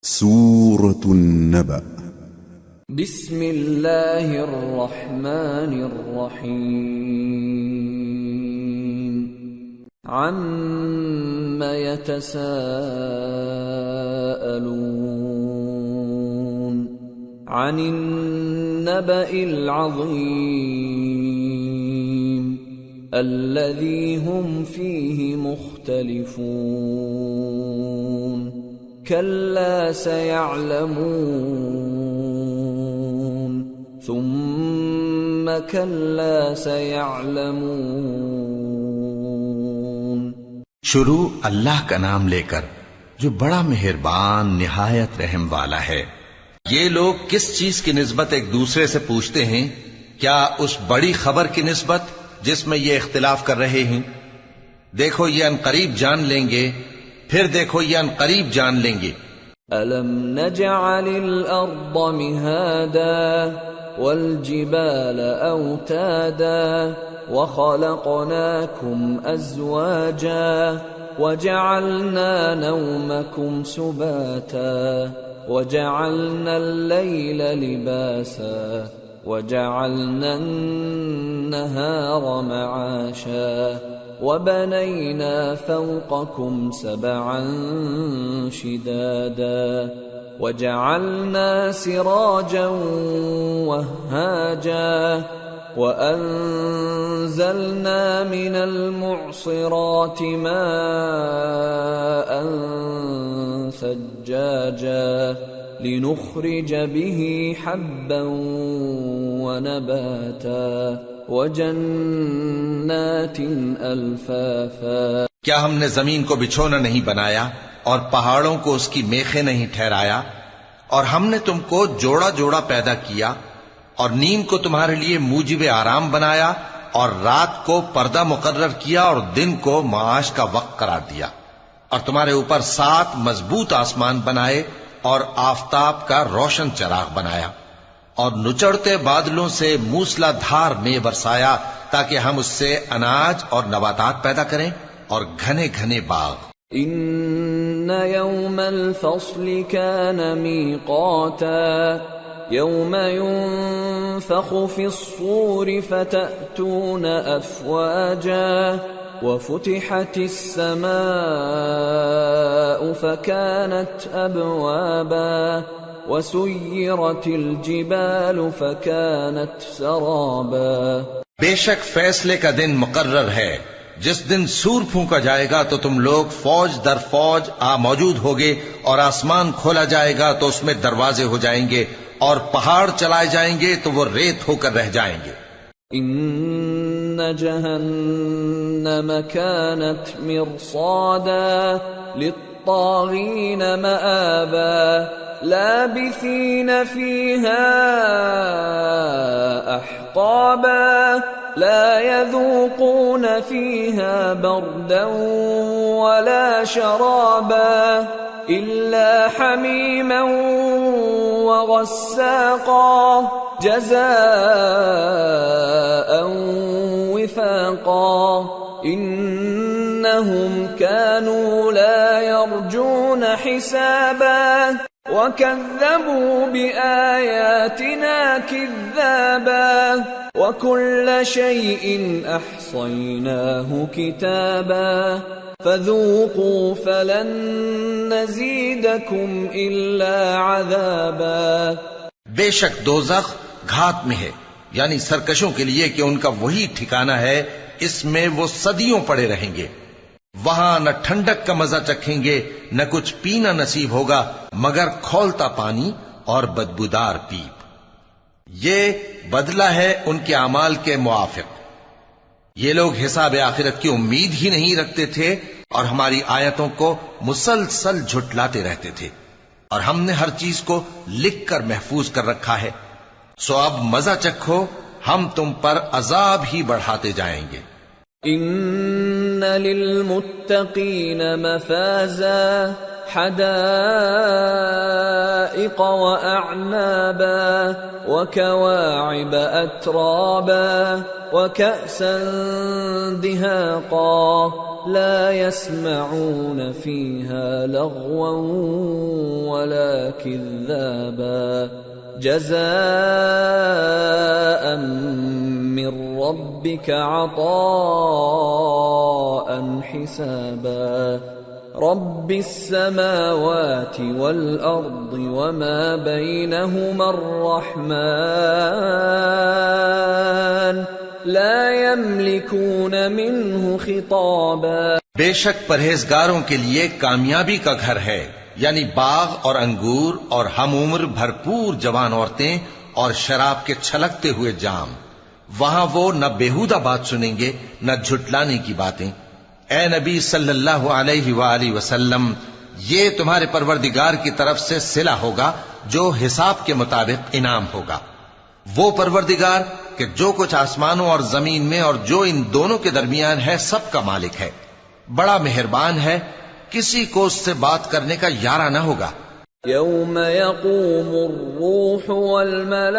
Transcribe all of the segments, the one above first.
سورة النبأ بسم الله الرحمن الرحيم عما يتساءلون عن النبأ العظيم الذي هم فيه مختلفون كلا سيعلمون ثم كلا سيعلمون. شروع اللہ کا نام لے کر جو بڑا مہربان نہایت رحم والا ہے. یہ لوگ کس چیز کی نسبت ایک دوسرے سے پوچھتے ہیں؟ کیا اس بڑی خبر کی نسبت جس میں یہ اختلاف کر رہے ہیں؟ دیکھو یہ عنقریب جان لیں گے، پھر دیکھو یہ عنقریب جان لیں گے. أَلَمْ نَجْعَلِ الْأَرْضَ مِهَادًا وَالْجِبَالَ أَوْتَادًا وَخَلَقْنَاكُمْ أَزْوَاجًا وَجَعَلْنَا نَوْمَكُمْ سُبَاتًا وَجَعَلْنَا اللَّيْلَ لِبَاسًا وَجَعَلْنَا النَّهَارَ مَعَاشًا وَبَنَيْنَا فَوْقَكُمْ سَبْعًا شِدَادًا وَجَعَلْنَا سِرَاجًا وَهَّاجًا وَأَنزَلْنَا مِنَ الْمُعْصِرَاتِ مَاءً ثَجَّاجًا لِنُخْرِجَ بِهِ حَبًّا وَنَبَاتًا وَجَنَّاتٍ أَلْفَافًا. کیا ہم نے زمین کو بچھونا نہیں بنایا اور پہاڑوں کو اس کی میخیں نہیں ٹھہرایا؟ اور ہم نے تم کو جوڑا جوڑا پیدا کیا اور نیند کو تمہارے لیے موجب آرام بنایا اور رات کو پردہ مقرر کیا اور دن کو معاش کا وقت قرار دیا، اور تمہارے اوپر 7 مضبوط آسمان بنائے اور آفتاب کا روشن چراغ بنایا، اور نچڑتے بادلوں سے موسلا دھار میں برسایا تاکہ ہم اس سے اناج اور نباتات پیدا کریں اور گھنے گھنے باغ. إن يوم الفصل كان ميقاتا يوم ينفخ في الصور فتأتون أفواجا وفتحت السماء فكانت أبوابا وسيرت الجبال فكانت سرابا. بے شک فیصلے کا دن مقرر ہے، جس دن سور پھونکا جائے گا تو تم لوگ فوج در فوج موجود ہوگے، اور آسمان کھولا جائے گا تو اس میں دروازے ہو جائیں گے، اور پہاڑ چلائے جائیں گے تو وہ ریت ہو کر رہ جائیں گے. ان جہنم كانت مرصادا للطاغین مآبا لابثین فيها احقابا لا يذوقون فيها بردا ولا شرابا إلا حميما وغساقا جزاء وفاقا إنهم كانوا لا يرجون حسابا وكذبوا بآياتنا كذابا وكل شيء أحصيناه كتابا فذوقوا فلن نزيدكم إلا عذابا. بے شک دوزخ گھات میں ہے، یعنی سرکشوں کے لیے کہ ان کا وہی ٹھکانہ ہے، اس میں وہ صدیوں پڑے رہیں گے. وہاں نہ ٹھنڈک کا مزہ چکھیں گے، نہ کچھ پینا نصیب ہوگا مگر کھولتا پانی اور بدبودار پیپ. یہ بدلہ ہے ان کے اعمال کے موافق. یہ لوگ حساب آخرت کی امید ہی نہیں رکھتے تھے اور ہماری آیتوں کو مسلسل جھٹلاتے رہتے تھے، اور ہم نے ہر چیز کو لکھ کر محفوظ کر رکھا ہے. سو اب مزہ چکھو، ہم تم پر عذاب ہی بڑھاتے جائیں گے. ان للمتقین مفازا حدائق حدائق وأعنابا وكواعب أترابا وكأسا دهاقا لا يسمعون فيها لغوا ولا كذابا جزاء من ربك عطاء حسابا رب السماوات والأرض وما بينهما الرحمن لا يملكون منه خطابا بے شک پرہیزگاروں کے لیے کامیابی کا گھر ہے، یعنی باغ اور انگور اور ہم عمر بھرپور جوان عورتیں اور شراب کے چھلکتے ہوئے جام۔ وہاں وہ نہ بیہودہ بات سنیں گے نہ جھٹلانے کی باتیں۔ اے نبی صلی اللہ علیہ وآلہ وسلم، یہ تمہارے پروردگار کی طرف سے صلہ ہوگا جو حساب کے مطابق انعام ہوگا۔ وہ پروردگار کہ جو کچھ آسمانوں اور زمین میں اور جو ان دونوں کے درمیان ہے سب کا مالک ہے، بڑا مہربان ہے، کسی کو اس سے بات کرنے کا یارہ نہ ہوگا۔ يوم يقوم الروح والملائكة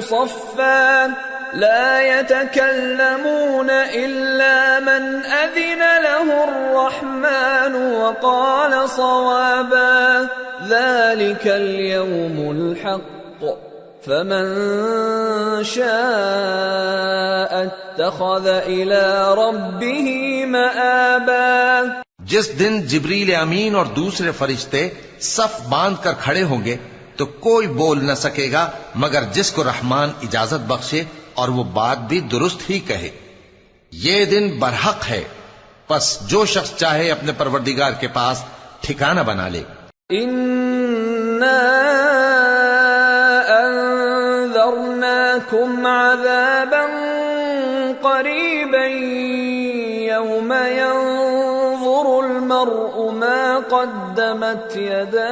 صفا لا يتكلمون إلا من أذن له الرحمن وقال صوابا ذلك اليوم الحق فمن شاء اتخذ إلى ربه مآبا۔ جس دن جبریل امین اور دوسرے فرشتے صف باندھ کر کھڑے ہوں گے تو کوئی بول نہ سکے گا مگر جس کو رحمان اجازت بخشے اور وہ بات بھی درست ہی کہے۔ یہ دن برحق ہے، پس جو شخص چاہے اپنے پروردگار کے پاس ٹھکانہ بنا لے۔ اِنَّا أَنذَرْنَاكُمْ عَذَابًا قَرِيبًا يَوْمَ يَنظُرُ الْمَرْءُ مَا قَدَّمَتْ يَدَاهُ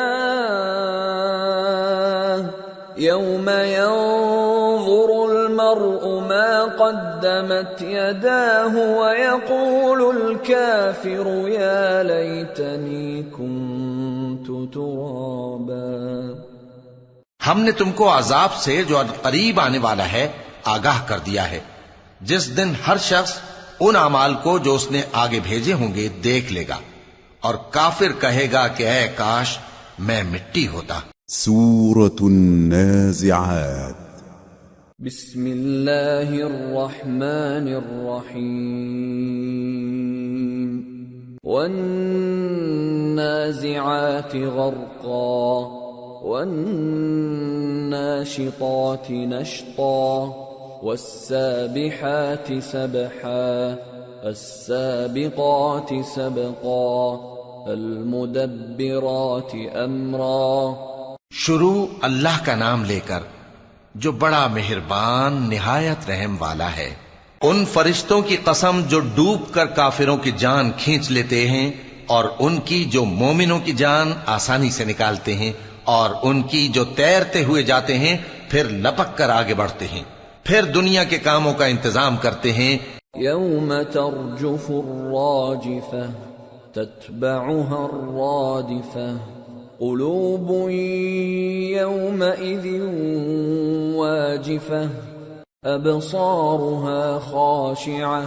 يَوْمَ يَنظُرُ الْمَرْءُ مَا قَدَّمَتْ يَدَاهُ وَيَقُولُ الْكَافِرُ يَا لَيْتَنِي كُنتُ تُرَابًا۔ ہم نے تم کو عذاب سے جو قریب آنے والا ہے آگاہ کر دیا ہے، جس دن ہر شخص ان اعمال کو جو اس نے آگے بھیجے ہوں گے دیکھ لے گا، اور کافر کہے گا کہ اے کاش میں مٹی ہوتا۔ سورة النازعات بسم اللہ الرحمن الرحیم والنازعات غرقا والناشطات نشطا والسابحات سبحا السابقات سبقا المدبرات امرا۔ شروع اللہ کا نام لے کر جو بڑا مہربان نہایت رحم والا ہے۔ ان فرشتوں کی قسم جو ڈوب کر کافروں کی جان کھینچ لیتے ہیں، اور ان کی جو مومنوں کی جان آسانی سے نکالتے ہیں، اور ان کی جو تیرتے ہوئے جاتے ہیں پھر لپک کر آگے بڑھتے ہیں، پھر دنیا کے کاموں کا انتظام کرتے ہیں۔ یوم ترجف الراجفہ تتبعها الرادفہ قلوب یومئذ واجفہ ابصارها خاشعہ۔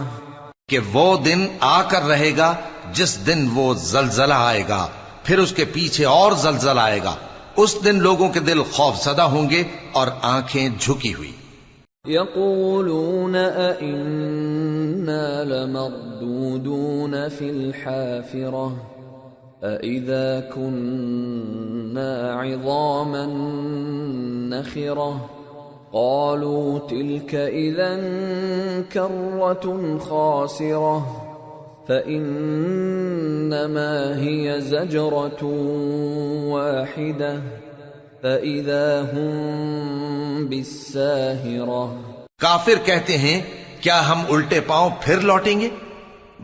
کہ وہ دن آ کر رہے گا جس دن وہ زلزلہ آئے گا، پھر اس کے پیچھے اور زلزلہ آئے گا، اس دن لوگوں کے دل خوف زدہ ہوں گے اور آنکھیں جھکی ہوئی۔ یقولون أئنا لمردودون في الحافرة أئذا كنا عظاما نخرة قالوا تلك إذا كرة خاسرة فإنما هي زجرة واحدة فإذا هم بالساهرة۔ کافر کہتے ہیں کیا ہم الٹے پاؤں پھر لوٹیں گے؟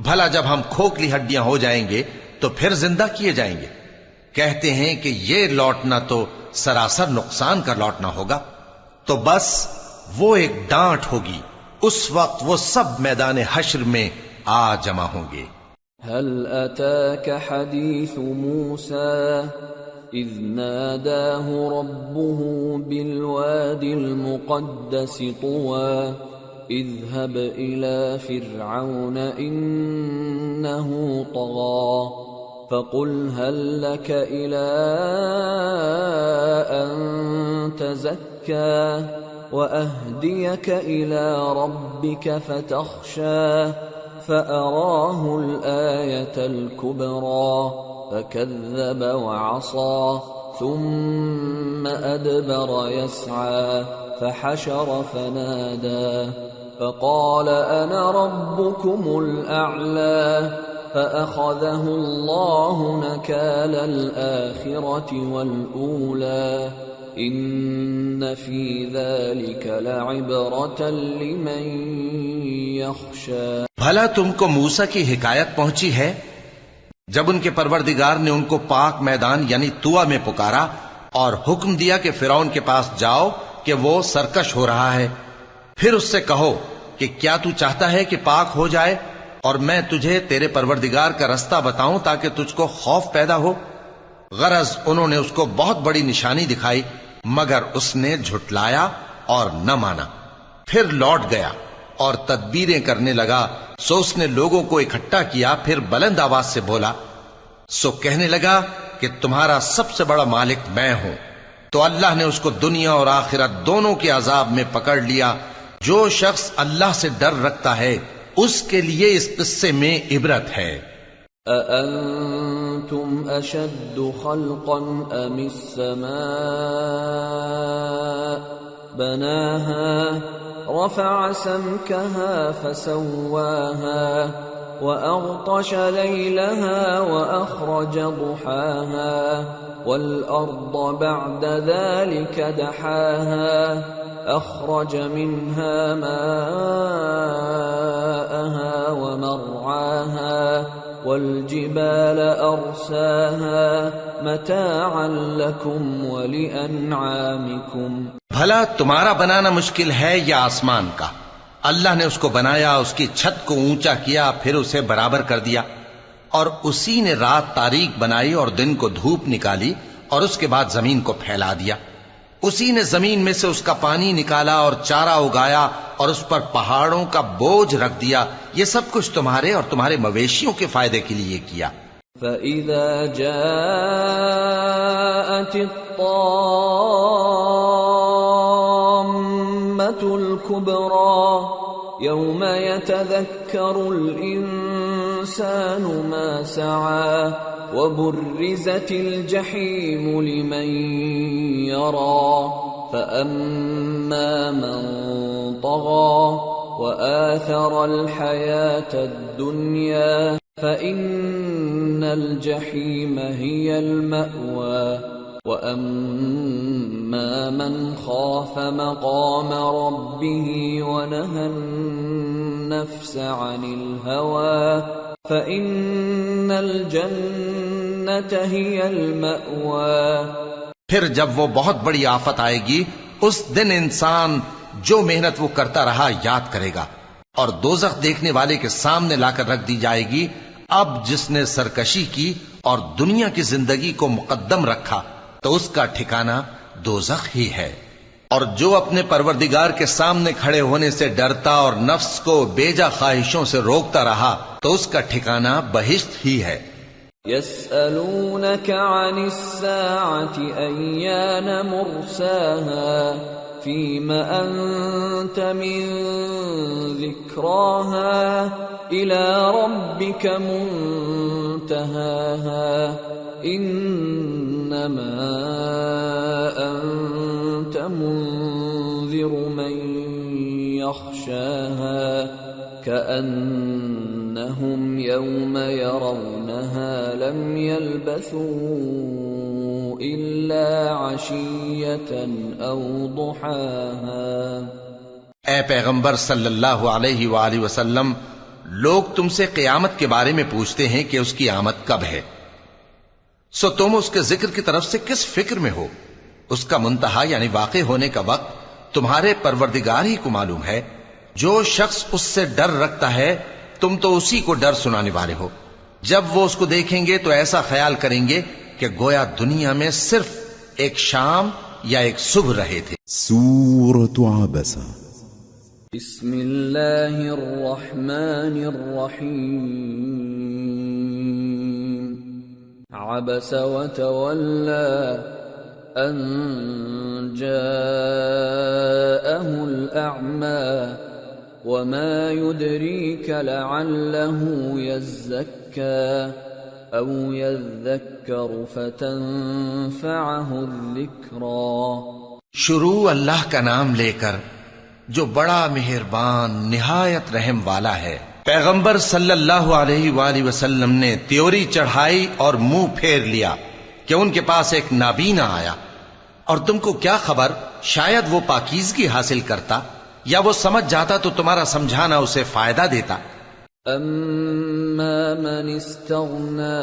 بھلا جب ہم کھوکھلی ہڈیاں ہو جائیں گے تو پھر زندہ کیے جائیں گے؟ کہتے ہیں کہ یہ لوٹنا تو سراسر نقصان کا لوٹنا ہوگا۔ تو بس وہ ایک ڈانٹ ہوگی، اس وقت وہ سب میدان حشر میں آ جمع ہوں گے۔ هل أتاك حديث موسى إذ ناداه ربه بالواد المقدس طوى اذهب إلى فرعون إنه طغى فقل هل لك إلى أن تزكى وأهديك إلى ربك فتخشى فأراه الآية الكبرى فكذب وعصى ثم أدبر يسعى فحشر فنادى فقال أنا ربكم الأعلى فأخذه الله نكال الآخرة والأولى إن في ذلك لعبرة لمن يخشى. بھلا تم کو موسیٰ کی حکایت پہنچی ہے جب ان کے پروردگار نے ان کو پاک میدان یعنی طویٰ میں پکارا اور حکم دیا کہ فرعون کے پاس جاؤ کہ وہ سرکش ہو رہا ہے. پھر اس سے کہو کہ کیا تو چاہتا ہے کہ پاک ہو جائے اور میں تجھے تیرے پروردگار کا رستہ بتاؤں تاکہ تجھ کو خوف پیدا ہو. غرض انہوں نے اس کو بہت بڑی نشانی دکھائی مگر اس نے جھٹلایا اور نہ مانا. پھر لوٹ گیا اور تدبیریں کرنے لگا. سو اس نے لوگوں کو اکٹھا کیا پھر بلند آواز سے بولا سو کہنے لگا کہ تمہارا سب سے بڑا مالک میں ہوں. تو اللہ نے اس کو دنیا اور آخرت دونوں کے عذاب میں پکڑ لیا. جو شخص اللہ سے ڈر رکھتا ہے اس کے لیے اس قصے میں عبرت ہے. أأنتم أشد خلقا أم السماء بناها رفع سمكها فسواها وأغطش ليلها وأخرج ضحاها والأرض بعد ذلك دحاها أخرج منها ماءها ومرعاها والجبال أرساها متاعا لكم ولأنعامكم. بھلا تمہارا بنانا مشکل ہے یا آسمان کا؟ اللہ نے اس کو بنایا، اس کی چھت کو اونچا کیا، پھر اسے برابر کر دیا، اور اسی نے رات تاریک بنائی اور دن کو دھوپ نکالی، اور اس کے بعد زمین کو پھیلا دیا. اسی نے زمین میں سے اس کا پانی نکالا اور چارہ اگایا اور اس پر پہاڑوں کا بوجھ رکھ دیا. یہ سب کچھ تمہارے اور تمہارے مویشیوں کے فائدے کے لیے کیا. فَإِذَا جَاءَتِ الطَّامَّةُ الْكُبْرَى يَوْمَ يَتَذَكَّرُ الْإِنسَانُ مَا سَعَى وَبُرِّزَتِ الْجَحِيمُ لِمَنْ يَرَى فَأَمَّا مَنْ طَغَى وَآثَرَ الْحَيَاةَ الدُّنْيَا فَإِنَّ الْجَحِيمَ هِيَ الْمَأْوَى وَأَمَّا مَنْ خَافَ مَقَامَ رَبِّهِ وَنَهَى النَّفْسَ عَنِ الْهَوَى فَإِنَّ الْجَنَّةَ هِيَ الْمَأْوَى. پھر جب وہ بہت بڑی آفت آئے گی اس دن انسان جو محنت وہ کرتا رہا یاد کرے گا، اور دوزخ دیکھنے والے کے سامنے لا کر رکھ دی جائے گی. اب جس نے سرکشی کی اور دنیا کی زندگی کو مقدم رکھا تو اس کا ٹھکانہ دوزخ ہی ہے، اور جو اپنے پروردگار کے سامنے کھڑے ہونے سے ڈرتا اور نفس کو بیجا خواہشوں سے روکتا رہا تو اس کا ٹھکانہ بہشت ہی ہے. يسألونك عن الساعة أيان مرساها فيم أنت من ذكراها إلى ربك منتهاها إنما أنت منذر من يخشاها كأنهم يوم يرونها لم يلبثوا إلا عشية أو ضحاها. اے پیغمبر صلی اللہ علیہ وآلہ وسلم، لوگ تم سے قیامت کے بارے میں پوچھتے ہیں کہ اس کی آمد کب ہے، سو تم اس کے ذکر کی طرف سے کس فکر میں ہو؟ اس کا منتہا یعنی واقع ہونے کا وقت تمہارے پروردگار ہی کو معلوم ہے. جو شخص اس سے ڈر رکھتا ہے تم تو اسی کو ڈر سنانے والے ہو. جب وہ اس کو دیکھیں گے تو ایسا خیال کریں گے کہ گویا دنیا میں صرف ایک شام یا ایک صبح رہے تھے۔ سورة عبسة بسم اللہ الرحمن الرحیم عبس وتولى ان جاءه الأعمى وما يدريك لعله يزكى أو يذكر فتنفعه الذكرى۔ شروع اللہ کا نام لے کر جو بڑا مہربان نہایت رحم والا ہے۔ پیغمبر صلی اللہ علیہ وآلہ وسلم نے تیوری چڑھائی اور منہ پھیر لیا کہ ان کے پاس ایک نابینا آیا، اور تم کو کیا خبر شاید وہ پاکیزگی حاصل کرتا یا وہ سمجھ جاتا تو تمہارا سمجھانا اسے فائدہ دیتا۔ اما من استغنى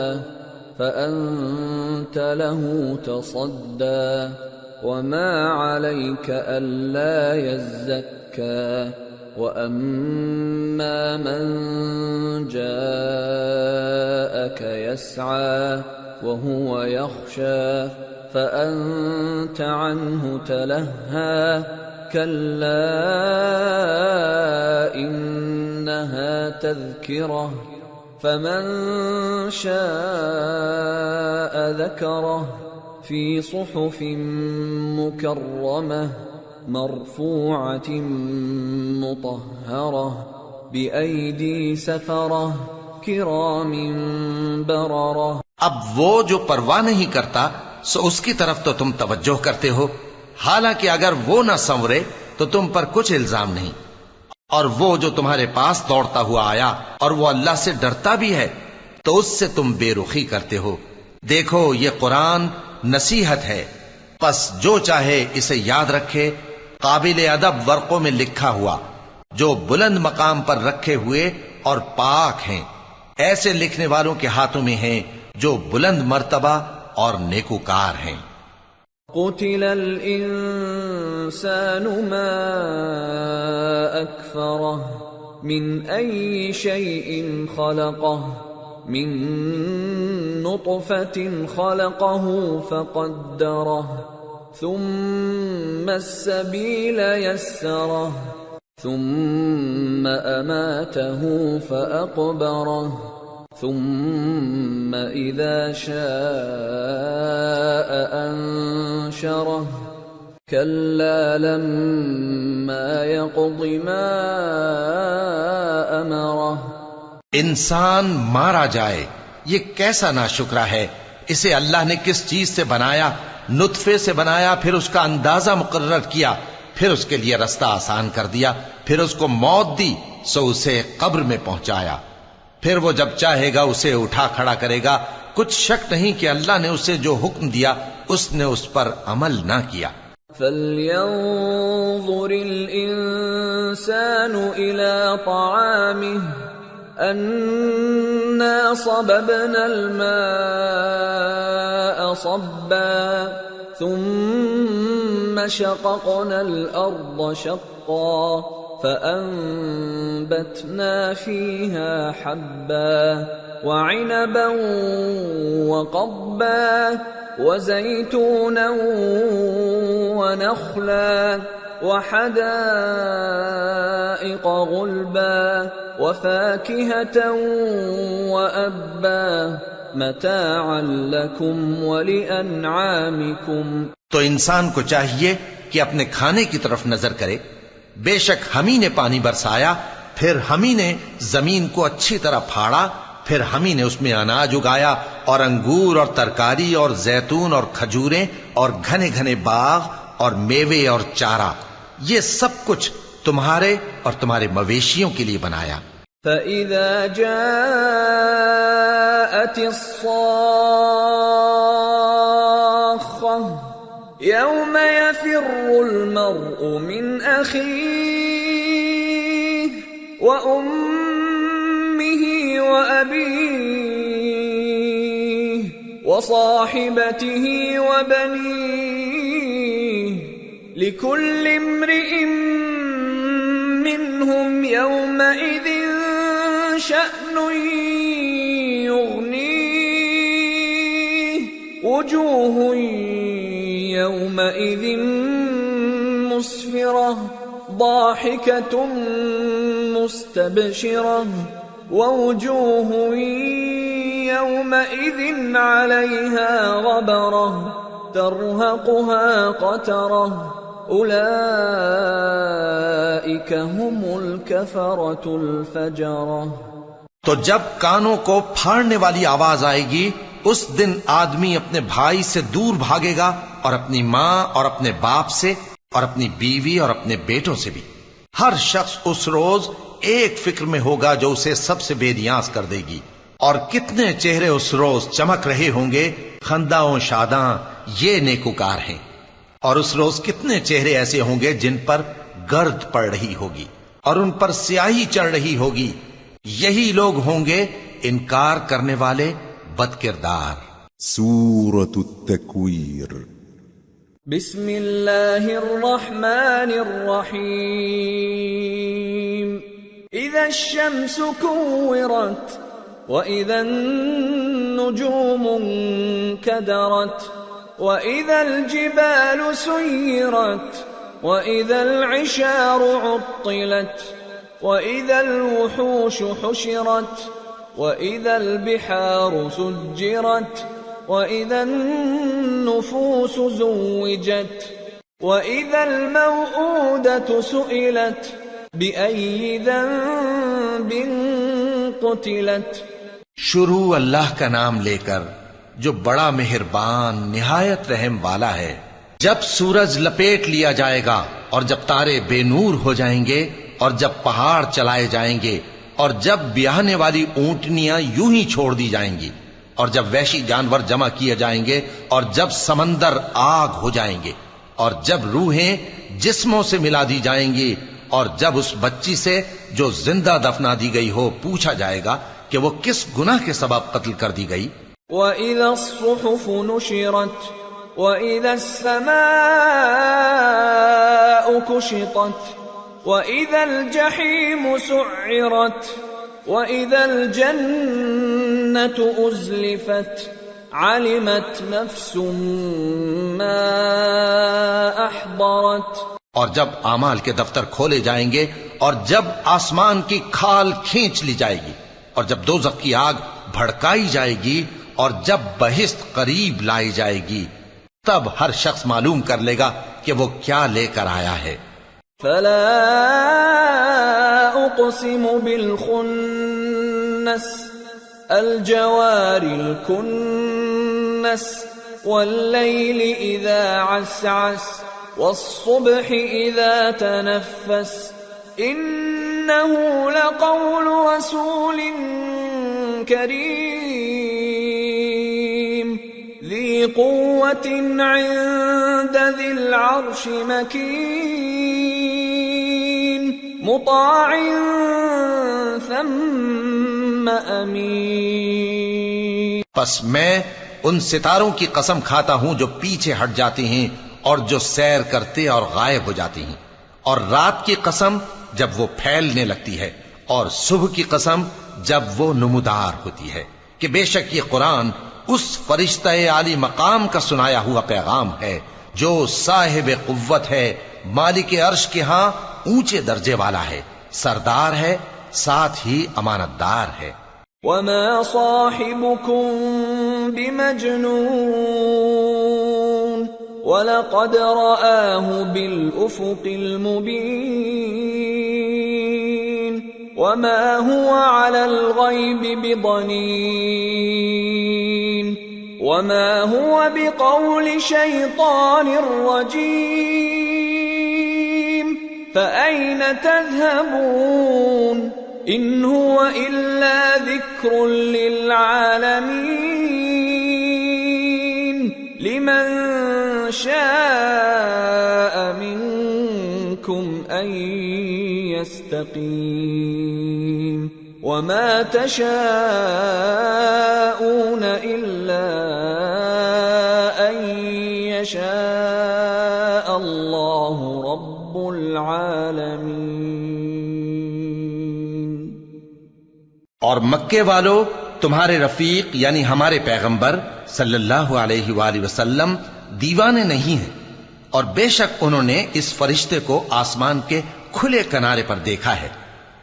فأنت له تصدى وما عليك ألا يزكى وأما من جاءك يسعى وهو يخشى فأنت عنه تلهى كلا إنها تذكرة فمن شاء ذكره في صحف مكرمة مرفوعة مطهرة بأيدي سفرة كرام بررة۔ اب وہ جو پرواہ نہیں کرتا سو اس کی طرف تو تم توجہ کرتے ہو، حالانکہ اگر وہ نہ سنورے تو تم پر کچھ الزام نہیں۔ اور وہ جو تمہارے پاس دوڑتا ہوا آیا اور وہ اللہ سے ڈرتا بھی ہے تو اس سے تم بے رخی کرتے ہو۔ دیکھو یہ قرآن نصیحت ہے، پس جو چاہے اسے یاد رکھے، قابل ادب ورقوں میں لکھا ہوا، جو بلند مقام پر رکھے ہوئے اور پاک ہیں، ایسے لکھنے والوں کے ہاتھوں میں ہیں جو بلند مرتبہ اور نیکوکار ہیں۔ قتل الانسان ما اکفرہ من ای شیء خلقہ من نطفة خلقه فقدره ثم السبيل يسره ثم أماته فأقبره ثم إذا شاء أنشره كلا لما يقض ما أمره۔ انسان مارا جائے، یہ کیسا ناشکرا ہے۔ اسے اللہ نے کس چیز سے بنایا؟ نطفے سے بنایا، پھر اس کا اندازہ مقرر کیا، پھر اس کے لیے رستہ آسان کر دیا، پھر اس کو موت دی سو اسے قبر میں پہنچایا، پھر وہ جب چاہے گا اسے اٹھا کھڑا کرے گا۔ کچھ شک نہیں کہ اللہ نے اسے جو حکم دیا اس نے اس پر عمل نہ کیا۔ فَلْيَنظُرِ الْإِنسَانُ إِلَى طَعَامِهِ أَنَّا صَبَبْنَا الْمَاءَ صَبًّا ثُمَّ شَقَقْنَا الْأَرْضَ شَقًّا فَأَنبَتْنَا فِيهَا حَبًّا وَعِنَبًا وَقَضْبًا وَزَيْتُونًا وَنَخْلًا وحدائق غلبا وفاكهة وأبا متاعا لكم ولأنعامكم۔ تو انسان کو چاہیے کہ اپنے کھانے کی طرف نظر کرے۔ بے شک ہم ہی نے پانی برسایا، پھر ہم ہی نے زمین کو اچھی طرح پھاڑا، پھر ہم ہی نے اس میں اناج اگایا اور انگور اور ترکاری اور زیتون اور کھجوریں اور گھنے گھنے باغ اور میوے اور چارہ، یہ سب کچھ تمہارے اور تمہارے مویشیوں کے لیے بنایا۔ فَإِذَا جَاءَتِ الصَّاخَّةُ يَوْمَ يَفِرُّ الْمَرْءُ مِنْ أَخِيهِ وَأُمِّهِ وَأَبِيهِ وَصَاحِبَتِهِ وَبَنِيهِ لِكُلِّ امْرِئٍ مِّنْهُمْ يَوْمَئِذٍ شَأْنٌ وجوه يومئذ مسفرة ضاحكة مستبشرة ووجوه يومئذ عليها غبرة ترهقها قترة أولئك هم الكفرة الفجرة۔ تو جب کانوں کو پھاڑنے والی آواز آئے گی اس دن آدمی اپنے بھائی سے دور بھاگے گا اور اپنی ماں اور اپنے باپ سے اور اپنی بیوی اور اپنے بیٹوں سے بھی۔ ہر شخص اس روز ایک فکر میں ہوگا جو اسے سب سے بے نیاز کر دے گی۔ اور کتنے چہرے اس روز چمک رہے ہوں گے، خنداں و شاداں یہ نیکوکار ہیں۔ اور اس روز کتنے چہرے ایسے ہوں گے جن پر گرد پڑ رہی ہوگی اور ان پر سیاہی چڑھ رہی ہوگی، یہی لوگ ہوں گے انکار کرنے والے بد کردار۔ سورة التكوير۔ بسم اللہ الرحمن الرحیم۔ اذا الشمس كورت وإذا النجوم انكدرت وإذا الجبال سيرت وإذا العشار عطلت وإذا الوحوش حشرت وإذا البحار سجرت وإذا النفوس زوجت وإذا الموءودة سئلت بأي ذنب قتلت۔ شروع اللہ کا نام لے کر جو بڑا مہربان نہایت رحم والا ہے۔ جب سورج لپیٹ لیا جائے گا اور جب تارے بے نور ہو جائیں گے اور جب پہاڑ چلائے جائیں گے اور جب بیاہنے والی اونٹنیاں یوں ہی چھوڑ دی جائیں گی اور جب وحشی جانور جمع کیے جائیں گے اور جب سمندر آگ ہو جائیں گے اور جب روحیں جسموں سے ملا دی جائیں گی اور جب اس بچی سے جو زندہ دفنا دی گئی ہو پوچھا جائے گا کہ وہ کس گناہ کے سبب قتل کر دی گئی۔ وَإِذَا الصُّحُفُ نُشِرَتْ وَإِذَا السَّمَاءُ كُشِطَتْ وَإِذَا الْجَحِيمُ سُعِّرَتْ وَإِذَا الْجَنَّةُ أُزْلِفَتْ عَلِمَتْ نَفْسٌ مَّا أَحْضَرَتْ۔ اور جب اعمال کے دفتر کھولے جائیں گے اور جب آسمان کی کھال کھینچ لی جائے گی اور جب دوزخ کی آگ بھڑکائی جائے گی اور جب بہشت قریب لائی جائے گی، تب ہر شخص معلوم کر لے گا کہ وہ کیا لے کر آیا ہے۔ فلا اقسم بالخنس الجوار الكنس والليل اذا عسعس والصبح اذا تنفس انه لقول رسول كريم ذي قوة عند ذي العرش مكين مطاع ثم امین۔ پس میں ان ستاروں کی قسم کھاتا ہوں جو پیچھے ہٹ جاتے ہیں اور جو سیر کرتے اور غائب ہو جاتے ہیں، اور رات کی قسم جب وہ پھیلنے لگتی ہے، اور صبح کی قسم جب وہ نمودار ہوتی ہے، کہ بے شک یہ قرآن اس فرشتہ عالی مقام کا سنایا ہوا پیغام ہے جو صاحب قوت ہے، مالک عرش کے ہاں اونچے درجے والا ہے، سردار ہے، ساتھ ہی امانت دار ہے۔ وما صاحبكم بمجنون ولقد رآه بالأفق المبين وما هو على الغيب بضنين وما هو بقول شيطان رجيم فأين تذهبون إن هو إلا ذكر للعالمين لمن شاء منكم أن يستقيم وما تشاءون إلا أن يشاء الله رب العالمين۔ اور مکے والو تمہارے رفیق یعنی ہمارے پیغمبر صلی اللہ علیہ وآلہ وسلم دیوانے نہیں ہیں، اور بے شک انہوں نے اس فرشتے کو آسمان کے کھلے کنارے پر دیکھا ہے،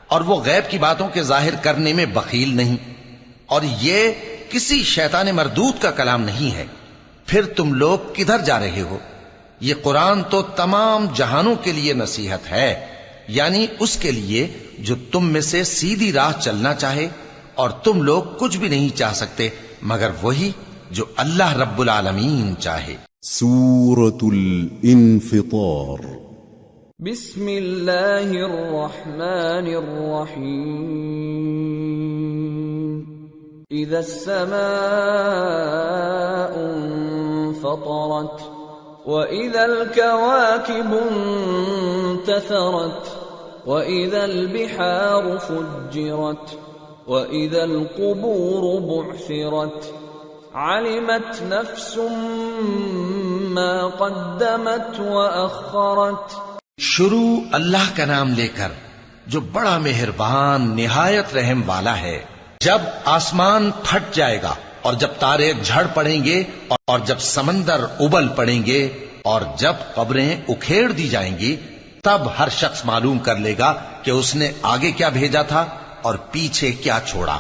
اور وہ غیب کی باتوں کے ظاہر کرنے میں بخیل نہیں، اور یہ کسی شیطان مردود کا کلام نہیں ہے۔ پھر تم لوگ کدھر جا رہے ہو؟ یہ قرآن تو تمام جہانوں کے لیے نصیحت ہے، یعنی اس کے لیے جو تم میں سے سیدھی راہ چلنا چاہے، اور تم لوگ کچھ بھی نہیں چاہ سکتے مگر وہی جو اللہ رب العالمین چاہے۔ سورة الانفطار۔ بسم اللہ الرحمن الرحیم۔ اذا السماء انفطرت وَإِذَا الْكَوَاكِبُ انتَثَرَتْ وَإِذَا الْبِحَارُ فُجِّرَتْ وَإِذَا الْقُبُورُ بُعْثِرَتْ عَلِمَتْ نَفْسٌ مَّا قَدَّمَتْ وَأَخَّرَتْ۔ شروع اللہ کا نام لے کر جو بڑا مہربان نہایت رحم والا ہے۔ جب آسمان پھٹ جائے گا، اور جب تارے جھڑ پڑیں گے، اور جب سمندر ابل پڑیں گے، اور جب قبریں اکھیڑ دی جائیں گی، تب ہر شخص معلوم کر لے گا کہ اس نے آگے کیا بھیجا تھا اور پیچھے کیا چھوڑا۔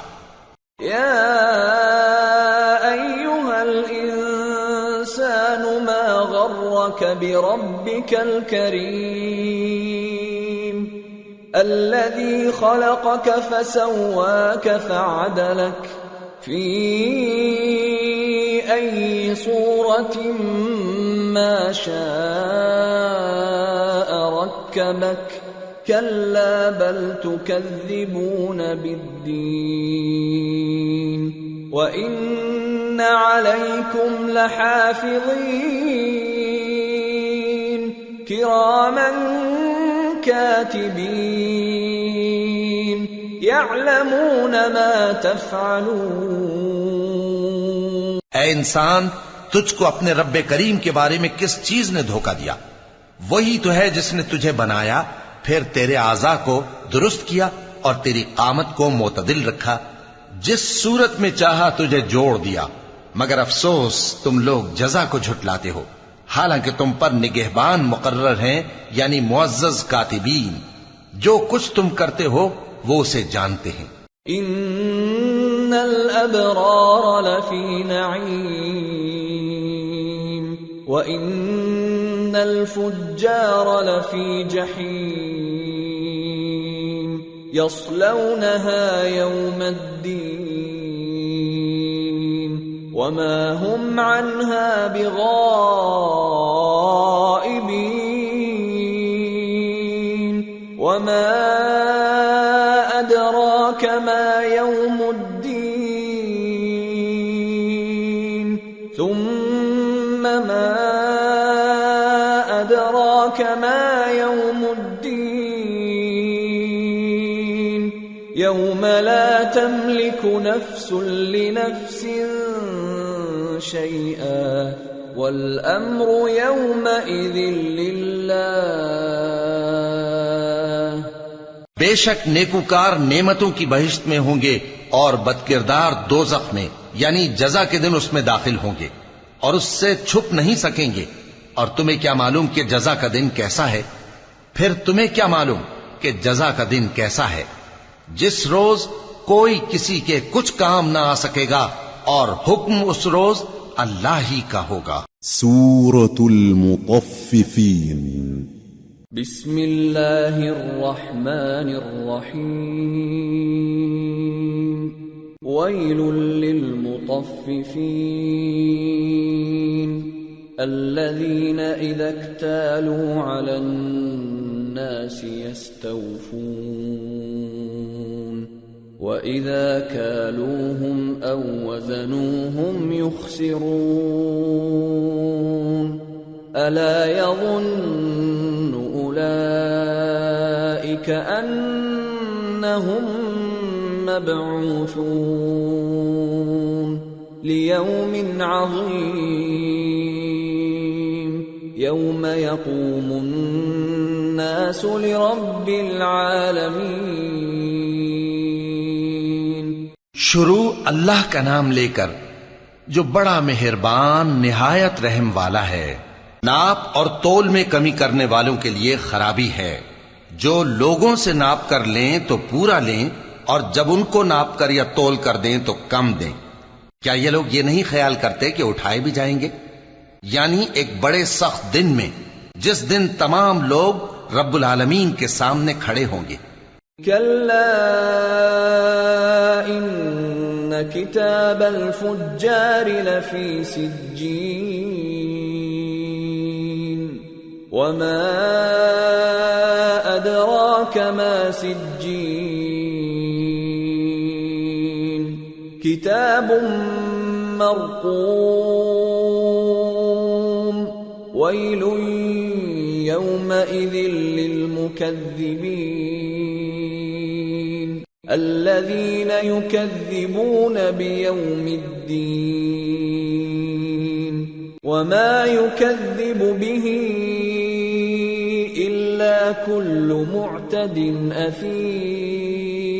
یا ایھا الانسان ما غرک بربک الکریم الذی خلقک فسواک فعدلک فی ای صورت ما شاء رکبک کلا بل تکذبون بالدین وَإِنَّ عَلَيْكُمْ لَحَافِظِينَ كِرَامًا كَاتِبِينَ يَعْلَمُونَ مَا تَفْعَلُونَ۔ اے انسان، تجھ کو اپنے رب کریم کے بارے میں کس چیز نے دھوکہ دیا؟ وہی تو ہے جس نے تجھے بنایا، پھر تیرے اعضاء کو درست کیا اور تیری قامت کو معتدل رکھا، جس صورت میں چاہا تجھے جوڑ دیا، مگر افسوس تم لوگ جزا کو جھٹلاتے ہو، حالانکہ تم پر نگہبان مقرر ہیں، یعنی معزز کاتبین، جو کچھ تم کرتے ہو وہ اسے جانتے ہیں۔ ان الابرار لفی نعیم وان الفجار لفی جحیم یصلونها یوم الدین وما هم عنها بغائبین وما ادراک ما یوم الدین ثم ما ادراک ما یوم الدین یوم لا تملک نفس لنفس شیئا والامر یومئذ للہ۔ بے شک نیکوکار نعمتوں کی بہشت میں ہوں گے، اور بدکردار دوزخ میں، یعنی جزا کے دن اس میں داخل ہوں گے، اور اس سے چھپ نہیں سکیں گے۔ اور تمہیں کیا معلوم کہ جزا کا دن کیسا ہے؟ پھر تمہیں کیا معلوم کہ جزا کا دن کیسا ہے؟ جس روز کوئی کسی کے کچھ کام نہ آ سکے گا، اور حکم اس روز اللہ ہی کا ہوگا۔ سورة المطففين۔ بسم اللہ الرحمن الرحیم۔ ویل للمطففین الذین اذا اکتالوا علی الناس یستوفون وَإِذَا كَالُوهُمْ أَوْ وَزَنُوهُمْ يُخْسِرُونَ أَلَا يَظُنُّ أُولَئِكَ أَنَّهُمْ مَبْعُوثُونَ لِيَوْمٍ عَظِيمٍ يَوْمَ يَقُومُ النَّاسُ لِرَبِّ الْعَالَمِينَ۔ شروع اللہ کا نام لے کر جو بڑا مہربان نہایت رحم والا ہے۔ ناپ اور تول میں کمی کرنے والوں کے لیے خرابی ہے۔ جو لوگوں سے ناپ کر لیں تو پورا لیں، اور جب ان کو ناپ کر یا تول کر دیں تو کم دیں۔ کیا یہ لوگ یہ نہیں خیال کرتے کہ اٹھائے بھی جائیں گے؟ یعنی ایک بڑے سخت دن میں، جس دن تمام لوگ رب العالمین کے سامنے کھڑے ہوں گے۔ كلا إن كتاب الفجار لفي سجين وما أدراك ما سجين كتاب مرقوم ويل يومئذ للمكذبين الذين يكذبون بيوم الدين وما يكذب به إلا كل معتد أثيم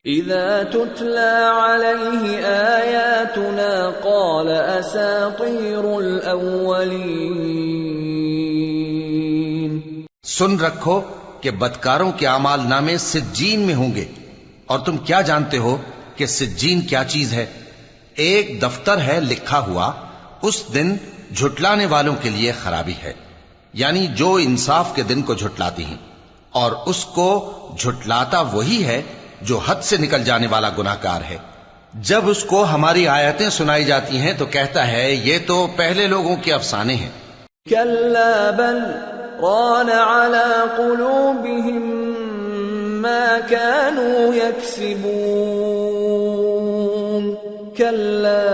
إذا تتلى عليه آياتنا قال أساطير الأولين۔ سن رکھو کہ بدکاروں کے اعمال نامے سجین میں ہوں گے، اور تم کیا جانتے ہو کہ سجین کیا چیز ہے؟ ایک دفتر ہے لکھا ہوا، اس دن جھٹلانے والوں کے لیے خرابی ہے، یعنی جو انصاف کے دن کو جھٹلاتی ہیں، اور اس کو جھٹلاتا وہی ہے جو حد سے نکل جانے والا گناہگار ہے۔ جب اس کو ہماری آیتیں سنائی جاتی ہیں تو کہتا ہے یہ تو پہلے لوگوں کے افسانے ہیں۔ كلا بل ران على قلوبهم ما كانوا يكسبون كلا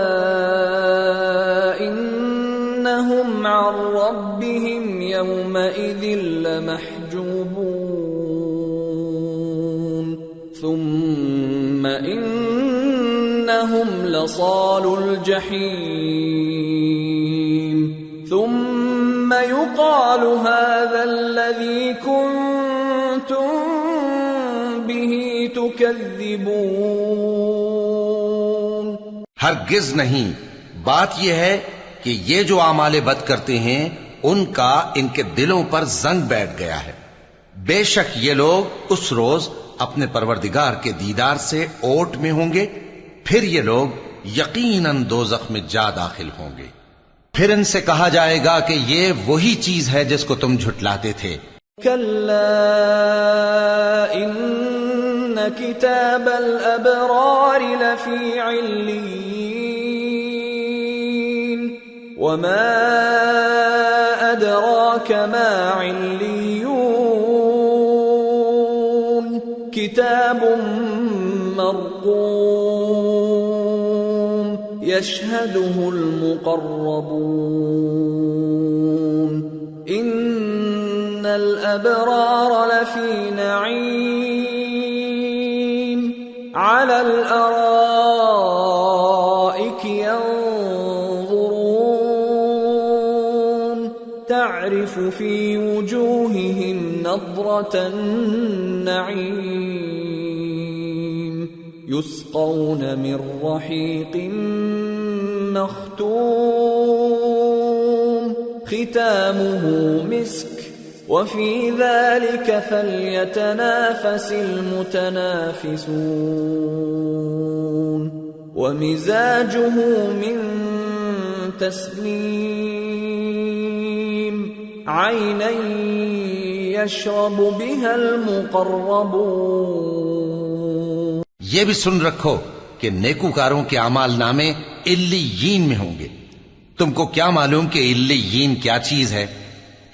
إنهم عن ربهم يومئذ لمحجوبون ثم إنهم لصالو الجحيم ثم يقال هذا الذي كنتم به تكذبون۔ ہرگز نہیں، بات یہ ہے کہ یہ جو اعمال بد کرتے ہیں ان کا ان کے دلوں پر زنگ بیٹھ گیا ہے۔ بے شک یہ لوگ اس روز اپنے پروردگار کے دیدار سے اوٹ میں ہوں گے، پھر یہ لوگ یقیناً دوزخ میں جا داخل ہوں گے۔ پھر ان سے کہا جائے گا کہ یہ وہی چیز ہے جس کو تم جھٹلاتے تھے۔ كلا إن كتاب الأبرار لفي عليين وما أدراك ما عليون كتاب مرقوم يشهده المقربون إن الأبرار لفي نعيم على الأرائك ينظرون تعرف في وجوههم نضرة النعيم يسقون من رحيق مختوم ختامه مسك وفي ذلك فليتنافس المتنافسون ومزاجه من تسنيم عينا يشرب بها المقربون۔ یہ بھی سن رکھو کہ نیکوکاروں کے اعمال نامے علیین میں ہوں گے۔ تم کو کیا معلوم کہ علیین کیا چیز ہے؟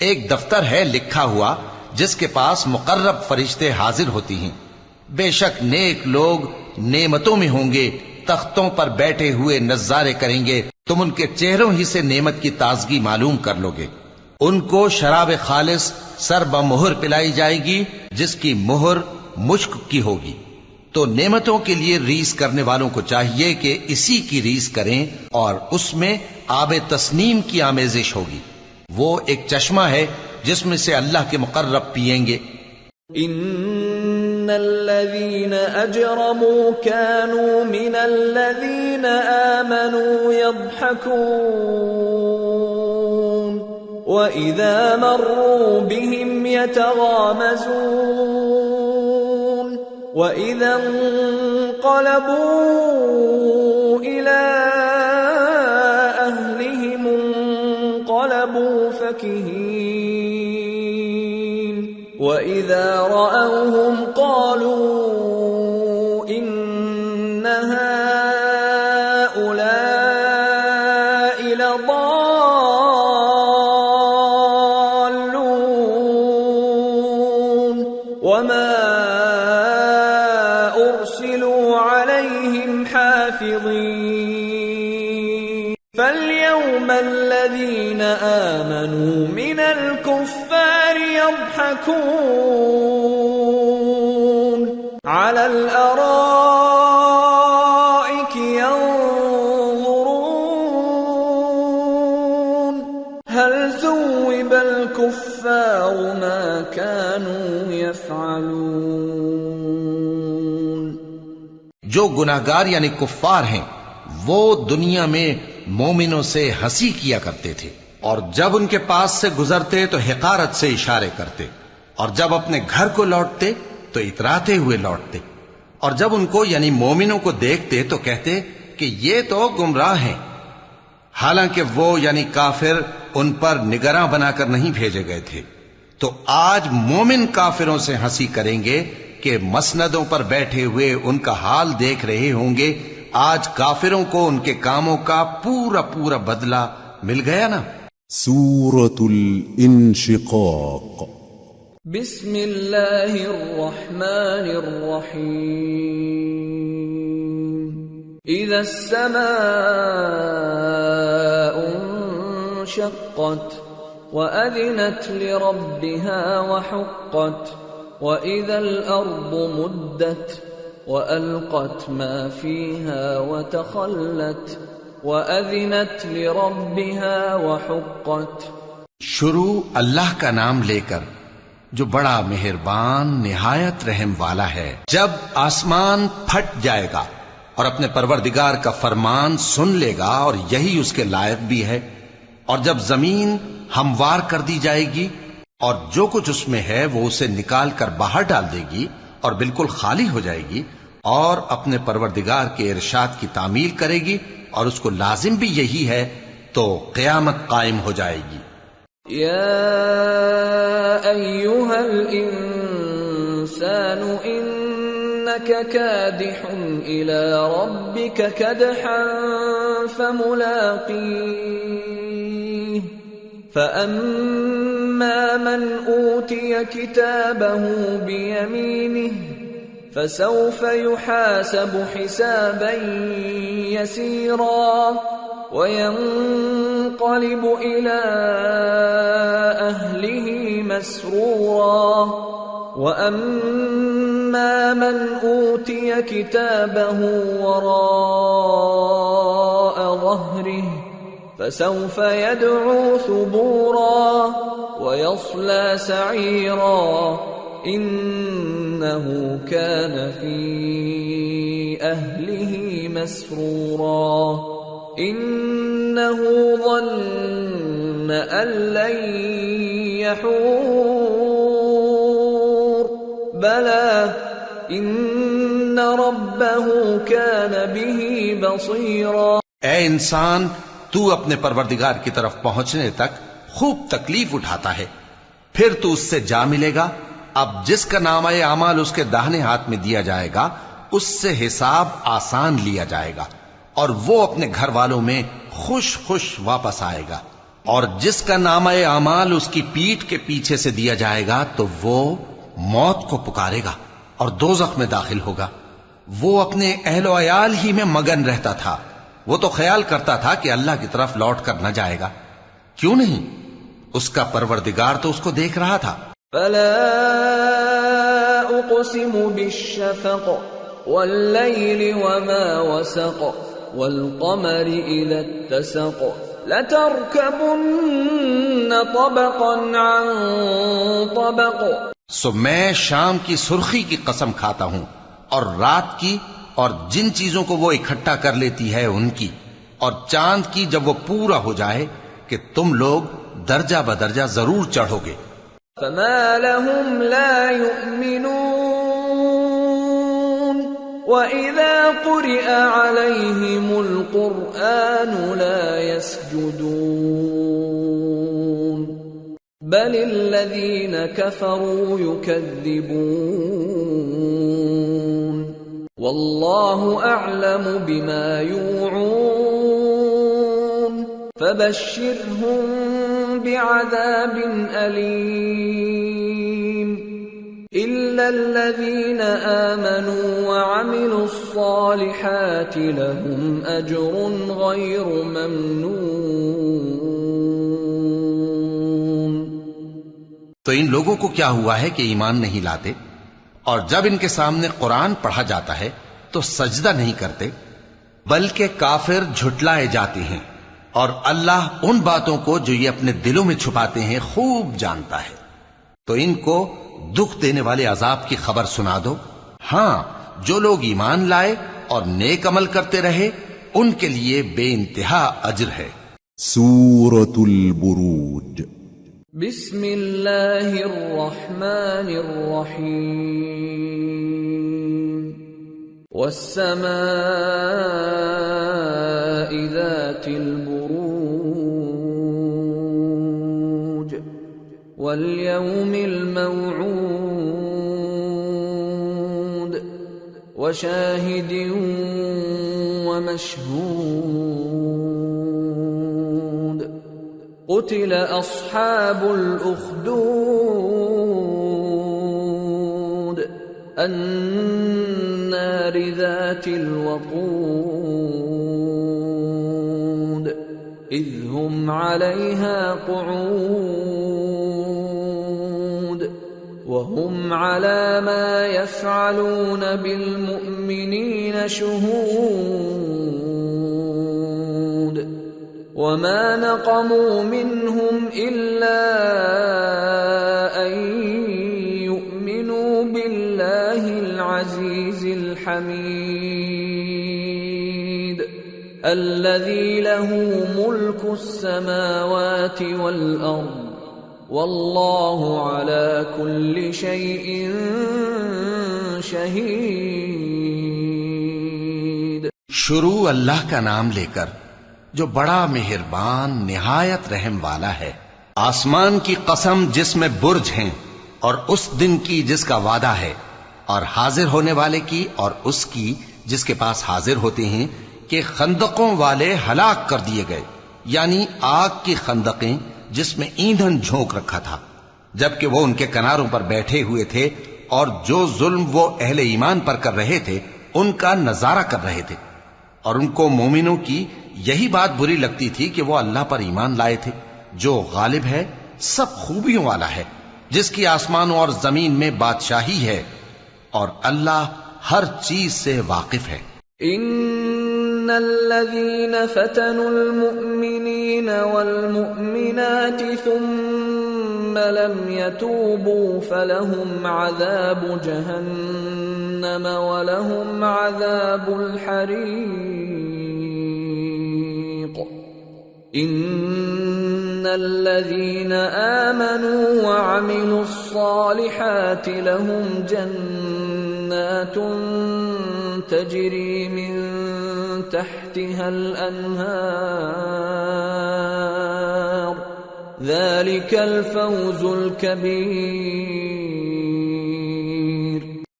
ایک دفتر ہے لکھا ہوا جس کے پاس مقرب فرشتے حاضر ہوتی ہیں۔ بے شک نیک لوگ نعمتوں میں ہوں گے، تختوں پر بیٹھے ہوئے نظارے کریں گے، تم ان کے چہروں ہی سے نعمت کی تازگی معلوم کر لو گے۔ ان کو شراب خالص سر بمہر پلائی جائے گی جس کی مہر مشک کی ہوگی۔ تو نعمتوں کے لیے ریس کرنے والوں کو چاہیے کہ اسی کی ریس کریں، اور اس میں آب تسنیم کی آمیزش ہوگی۔ وہ ایک چشمہ ہے جس میں سے اللہ کے مقرب پئیں گے۔ ان الذين أجرموا كانوا من الذين آمنوا يضحكون وإذا مروا بهم يتغامزون وإذا انقلبوا إلى أهلهم انقلبوا فكهين وإذا رأوهم قالوا إن هؤلاء لضالون وما أرسلوا عليهم حافظين فاليوم الذين آمنوا من الكفار يضحكون على الأرائك ينظرون هل ثوب الكفار ما كانوا يفعلون. جو گناہگار یعنی کفار ہیں وہ دنیا میں مومنوں سے ہنسی کیا کرتے تھے، اور جب ان کے پاس سے گزرتے تو حقارت سے اشارے کرتے، اور جب اپنے گھر کو لوٹتے تو اتراتے ہوئے لوٹتے، اور جب ان کو یعنی مومنوں کو دیکھتے تو کہتے کہ یہ تو گمراہ ہیں، حالانکہ وہ یعنی کافر ان پر نگراں بنا کر نہیں بھیجے گئے تھے. تو آج مومن کافروں سے ہنسی کریں گے کہ مسندوں پر بیٹھے ہوئے ان کا حال دیکھ رہے ہوں گے. آج کافروں کو ان کے کاموں کا پورا پورا بدلہ مل گیا نا. سورة الانشقاق. بسم اللہ الرحمن الرحیم. اذا السماء انشقت وأذنت لربها وحقت وإذا الأرض مدت وألقت ما فيها وتخلت وأذنت لربها وحقت. شروع اللہ کا نام لے کر جو بڑا مہربان نہایت رحم والا ہے. جب آسمان پھٹ جائے گا اور اپنے پروردگار کا فرمان سن لے گا اور یہی اس کے لائق بھی ہے، اور جب زمین ہموار کر دی جائے گی اور جو کچھ اس میں ہے وہ اسے نکال کر باہر ڈال دے گی اور بالکل خالی ہو جائے گی اور اپنے پروردگار کے ارشاد کی تعمیل کرے گی اور اس کو لازم بھی یہی ہے، تو قیامت قائم ہو جائے گی. یا ایھا الانسان انک کادح الی ربک کدحا فملاقیہ فأما من أوتي كتابه بيمينه فسوف يحاسب حسابا يسيرا وينقلب إلى أهله مسرورا وأما من أوتي كتابه وراء ظهره فسوف يدعو ثبورا ويصلى سعيرا إنه كان في أهله مسرورا إنه ظن أن لن يحور بلى إن ربه كان به بصيرا. اے انسان، تو اپنے پروردگار کی طرف پہنچنے تک خوب تکلیف اٹھاتا ہے، پھر تو اس سے جا ملے گا. اب جس کا نامہ اعمال اس کے داہنے ہاتھ میں دیا جائے گا اس سے حساب آسان لیا جائے گا اور وہ اپنے گھر والوں میں خوش خوش واپس آئے گا. اور جس کا نامہ اعمال اس کی پیٹھ کے پیچھے سے دیا جائے گا تو وہ موت کو پکارے گا اور دوزخ میں داخل ہوگا. وہ اپنے اہل و عیال ہی میں مگن رہتا تھا. وہ تو خیال کرتا تھا کہ اللہ کی طرف لوٹ کر نہ جائے گا. کیوں نہیں؟ اس کا پروردگار تو اس کو دیکھ رہا تھا. فلا اقسم بالشفق والليل وما وسق والقمر اذا اتسق لتركبن طبقا عن طبق سو میں شام کی سرخی کی قسم کھاتا ہوں اور رات کی اور جن چیزوں کو وہ اکٹھا کر لیتی ہے ان کی، اور چاند کی جب وہ پورا ہو جائے کہ تم لوگ درجہ بدرجہ ضرور چڑھو گے۔ فما لهم لا يؤمنون وَإِذَا قُرِئَ عَلَيْهِمُ الْقُرْآنُ لَا يَسْجُدُونَ بَلِ الَّذِينَ كَفَرُوا يُكَذِّبُونَ وَاللَّهُ أَعْلَمُ بِمَا يُوعُونَ فَبَشِّرْهُم بِعَذَابٍ أَلِيمٍ إِلَّا الَّذِينَ آمَنُوا وَعَمِلُوا الصَّالِحَاتِ لَهُمْ أَجْرٌ غَيْرُ مَمْنُونٍ۔ تو ان لوگوں کو کیا ہوا ہے کہ ایمان نہیں لاتے، اور جب ان کے سامنے قرآن پڑھا جاتا ہے تو سجدہ نہیں کرتے، بلکہ کافر جھٹلائے جاتے ہیں، اور اللہ ان باتوں کو جو یہ اپنے دلوں میں چھپاتے ہیں خوب جانتا ہے۔ تو ان کو دکھ دینے والے عذاب کی خبر سنا دو۔ ہاں، جو لوگ ایمان لائے اور نیک عمل کرتے رہے ان کے لیے بے انتہا اجر ہے۔ سورة البروج۔ بسم اللہ الرحمن الرحیم۔ والسماء ذات البروج واليوم الموعود وشاهد ومشهود قتل أصحاب الأخدود النار ذات الوقود إذ هم عليها قعود وهم على ما يفعلون بالمؤمنين شهود وما نقموا منهم إلا أن يؤمنوا بالله العزيز الحميد الذي له ملك السماوات والأرض والله على كل شيء شهيد۔ شروع اللہ کا نام لے کر جو بڑا مہربان نہایت رحم والا ہے۔ آسمان کی قسم جس میں برج ہیں، اور اس دن کی جس کا وعدہ ہے، اور حاضر ہونے والے کی اور اس کی جس کے پاس حاضر ہوتے ہیں، کہ خندقوں والے ہلاک کر دیے گئے، یعنی آگ کی خندقیں جس میں ایندھن جھونک رکھا تھا، جبکہ وہ ان کے کناروں پر بیٹھے ہوئے تھے، اور جو ظلم وہ اہل ایمان پر کر رہے تھے ان کا نظارہ کر رہے تھے، اور ان کو مومنوں کی یہی بات بری لگتی تھی کہ وہ اللہ پر ایمان لائے تھے جو غالب ہے، سب خوبیوں والا ہے، جس کی آسمانوں اور زمین میں بادشاہی ہے، اور اللہ ہر چیز سے واقف ہے۔ ان الذين فتنوا المؤمنين والمؤمنات ثم لم يتوبوا فلهم عذاب جهنم ولهم عذاب الحريق ان الذين آمنوا وعملوا الصالحات لهم جنات تجري من تحتها الأنهار ذلك الفوز الكبير۔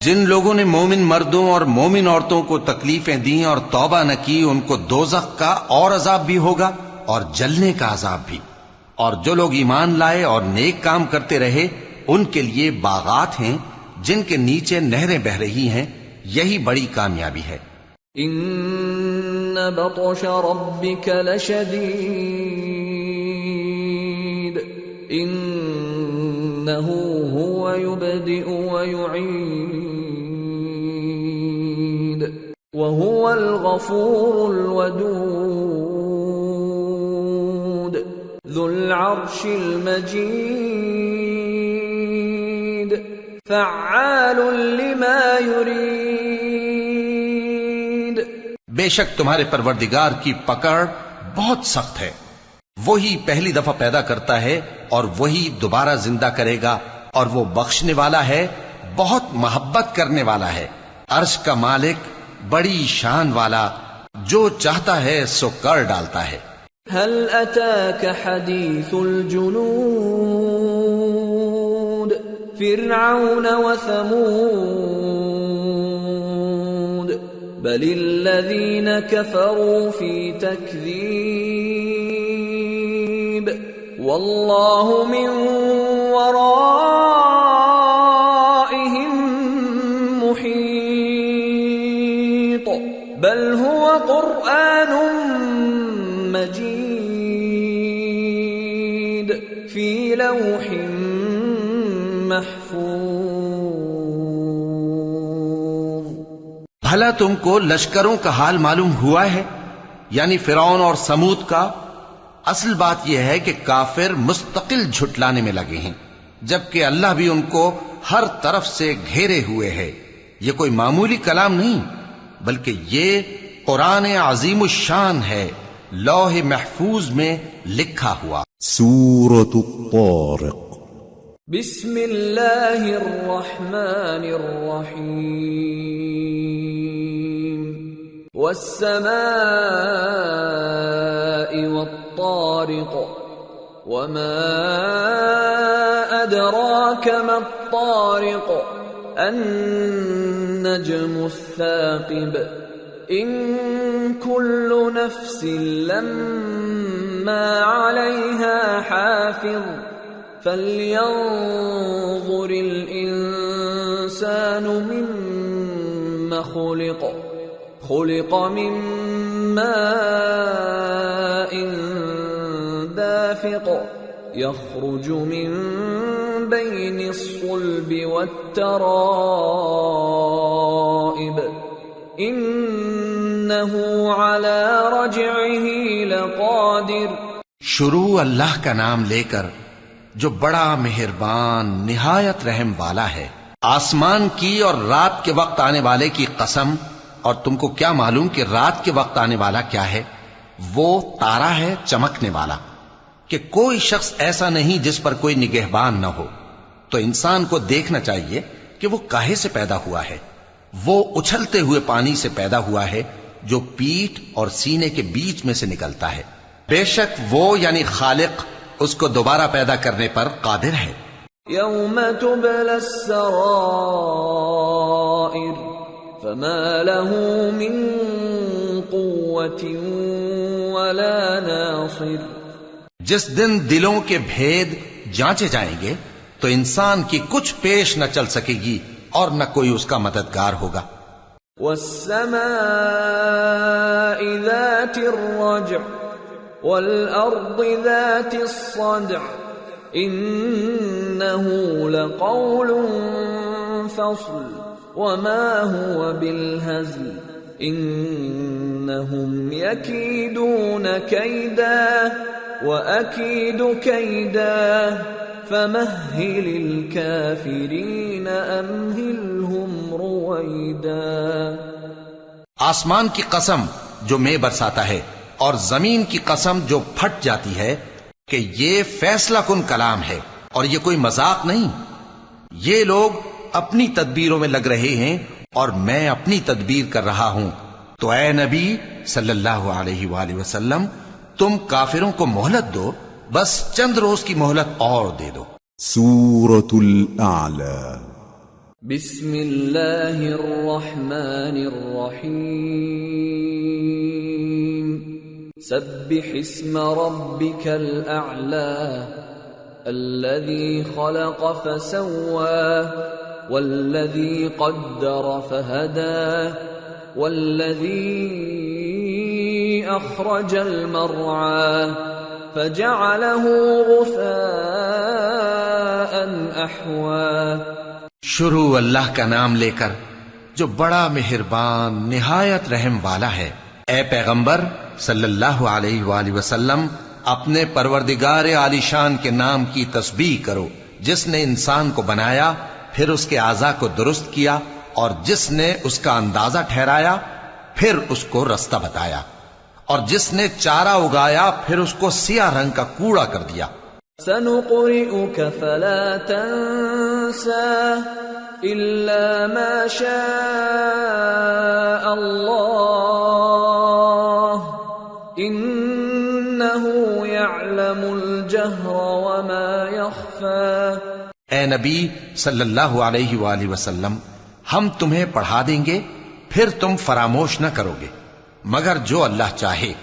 جن لوگوں نے مومن مردوں اور مومن عورتوں کو تکلیفیں دیں اور توبہ نہ کی ان کو دوزخ کا اور عذاب بھی ہوگا اور جلنے کا عذاب بھی، اور جو لوگ ایمان لائے اور نیک کام کرتے رہے ان کے لیے باغات ہیں جن کے نیچے نہریں بہ رہی ہیں، یہی بڑی کامیابی ہے۔ ان بطش ربک لشدید انه هو يبدئ ويعيد وهو الغفور الودود ذو العرش المجيد فعال لما يريد. بے شک تمہارے پروردگار کی پکڑ بہت سخت ہے. وہی پہلی دفعہ پیدا کرتا ہے اور وہی دوبارہ زندہ کرے گا، اور وہ بخشنے والا ہے، بہت محبت کرنے والا ہے. عرش کا مالک، بڑی شان والا، جو چاہتا ہے سو کر ڈالتا ہے. هل أتاك حديث الجنود فرعون وثمود بل الذين كفروا في تكذيب والله من ورائهم محيط بل هو قرآن مجيد في لوح محفوظ. بھلا تم کو لشکروں کا حال معلوم ہوا ہے، یعنی فرعون اور سمود کا؟ اصل بات یہ ہے کہ کافر مستقل جھٹلانے میں لگے ہیں، جبکہ اللہ بھی ان کو ہر طرف سے گھیرے ہوئے ہے. یہ کوئی معمولی کلام نہیں، بلکہ یہ قرآن عظیم الشان ہے، لوح محفوظ میں لکھا ہوا. سورة الطارق. بسم اللہ الرحمن الرحیم. والسماء والطارق وما أدراك ما الطارق النجم الثاقب إن كل نفس لما عليها حافظ فلينظر الإنسان مما خلق من ماء دافق يخرج من بين الصلب والترائب إنه على رجعه لقادر. شروع اللہ کا نام لے کر جو بڑا مہربان نہایت رحم والا ہے. آسمان کی اور رات کے وقت آنے والے کی قسم، اور تم کو کیا معلوم کہ رات کے وقت آنے والا کیا ہے؟ وہ تارا ہے چمکنے والا، کہ کوئی شخص ایسا نہیں جس پر کوئی نگہبان نہ ہو. تو انسان کو دیکھنا چاہیے کہ وہ کاہے سے پیدا ہوا ہے. وہ اچھلتے ہوئے پانی سے پیدا ہوا ہے جو پیٹھ اور سینے کے بیچ میں سے نکلتا ہے. بے شک وہ یعنی خالق اس کو دوبارہ پیدا کرنے پر قادر ہے. یوم تبلی السرائر فما له من قوة ولا ناصر. جس دن دلوں کے بھید جانچے جائیں گے تو انسان کی کچھ پیش نہ چل سکے گی اور نہ کوئی اس کا مددگار ہوگا. والسماء ذات الرجع والأرض ذات الصدع إنه لقول فصل وما هو بالهزل إنهم يكيدون كيدا وأكيد كيدا فمهل الكافرين أمهلهم رويدا. آسمان کی قسم جو میں برساتا ہے اور زمین کی قسم جو پھٹ جاتی ہے کہ یہ فیصلہ کن کلام ہے اور یہ کوئی مذاق نہیں. یہ لوگ اپنی تدبیروں میں لگ رہے ہیں اور میں اپنی تدبیر کر رہا ہوں. تو اے نبی صلی اللہ علیہ وآلہ وسلم تم کافروں کو مہلت دو، بس چند روز کی مہلت اور دے دو. سورة الأعلى. بسم اللہ الرحمن الرحیم. سبح اسم ربك الأعلى الذي خلق فسوى والذي قدر فهدى والذي أخرج المرعى فجعله غثاء أحوى. شروع اللہ کا نام لے کر جو بڑا مہربان نہایت رحم والا ہے. اے پیغمبر صلی اللہ علیہ وآلہ وسلم اپنے پروردگار عالی شان کے نام کی تسبیح کرو جس نے انسان کو بنایا پھر اس کے اعضاء کو درست کیا، اور جس نے اس کا اندازہ ٹھہرایا پھر اس کو رستہ بتایا، اور جس نے چارہ اگایا پھر اس کو سیاہ رنگ کا کوڑا کر دیا۔ سنقرئك فلا تنسى إلا ما شاء الله إنه يعلم الجهر وما يخفى۔ اے نبی صلی اللہ علیہ وآلہ وسلم، ہم تمہیں پڑھا دیں گے پھر تم فراموش نہ کرو گے، مگر جو اللہ چاہے،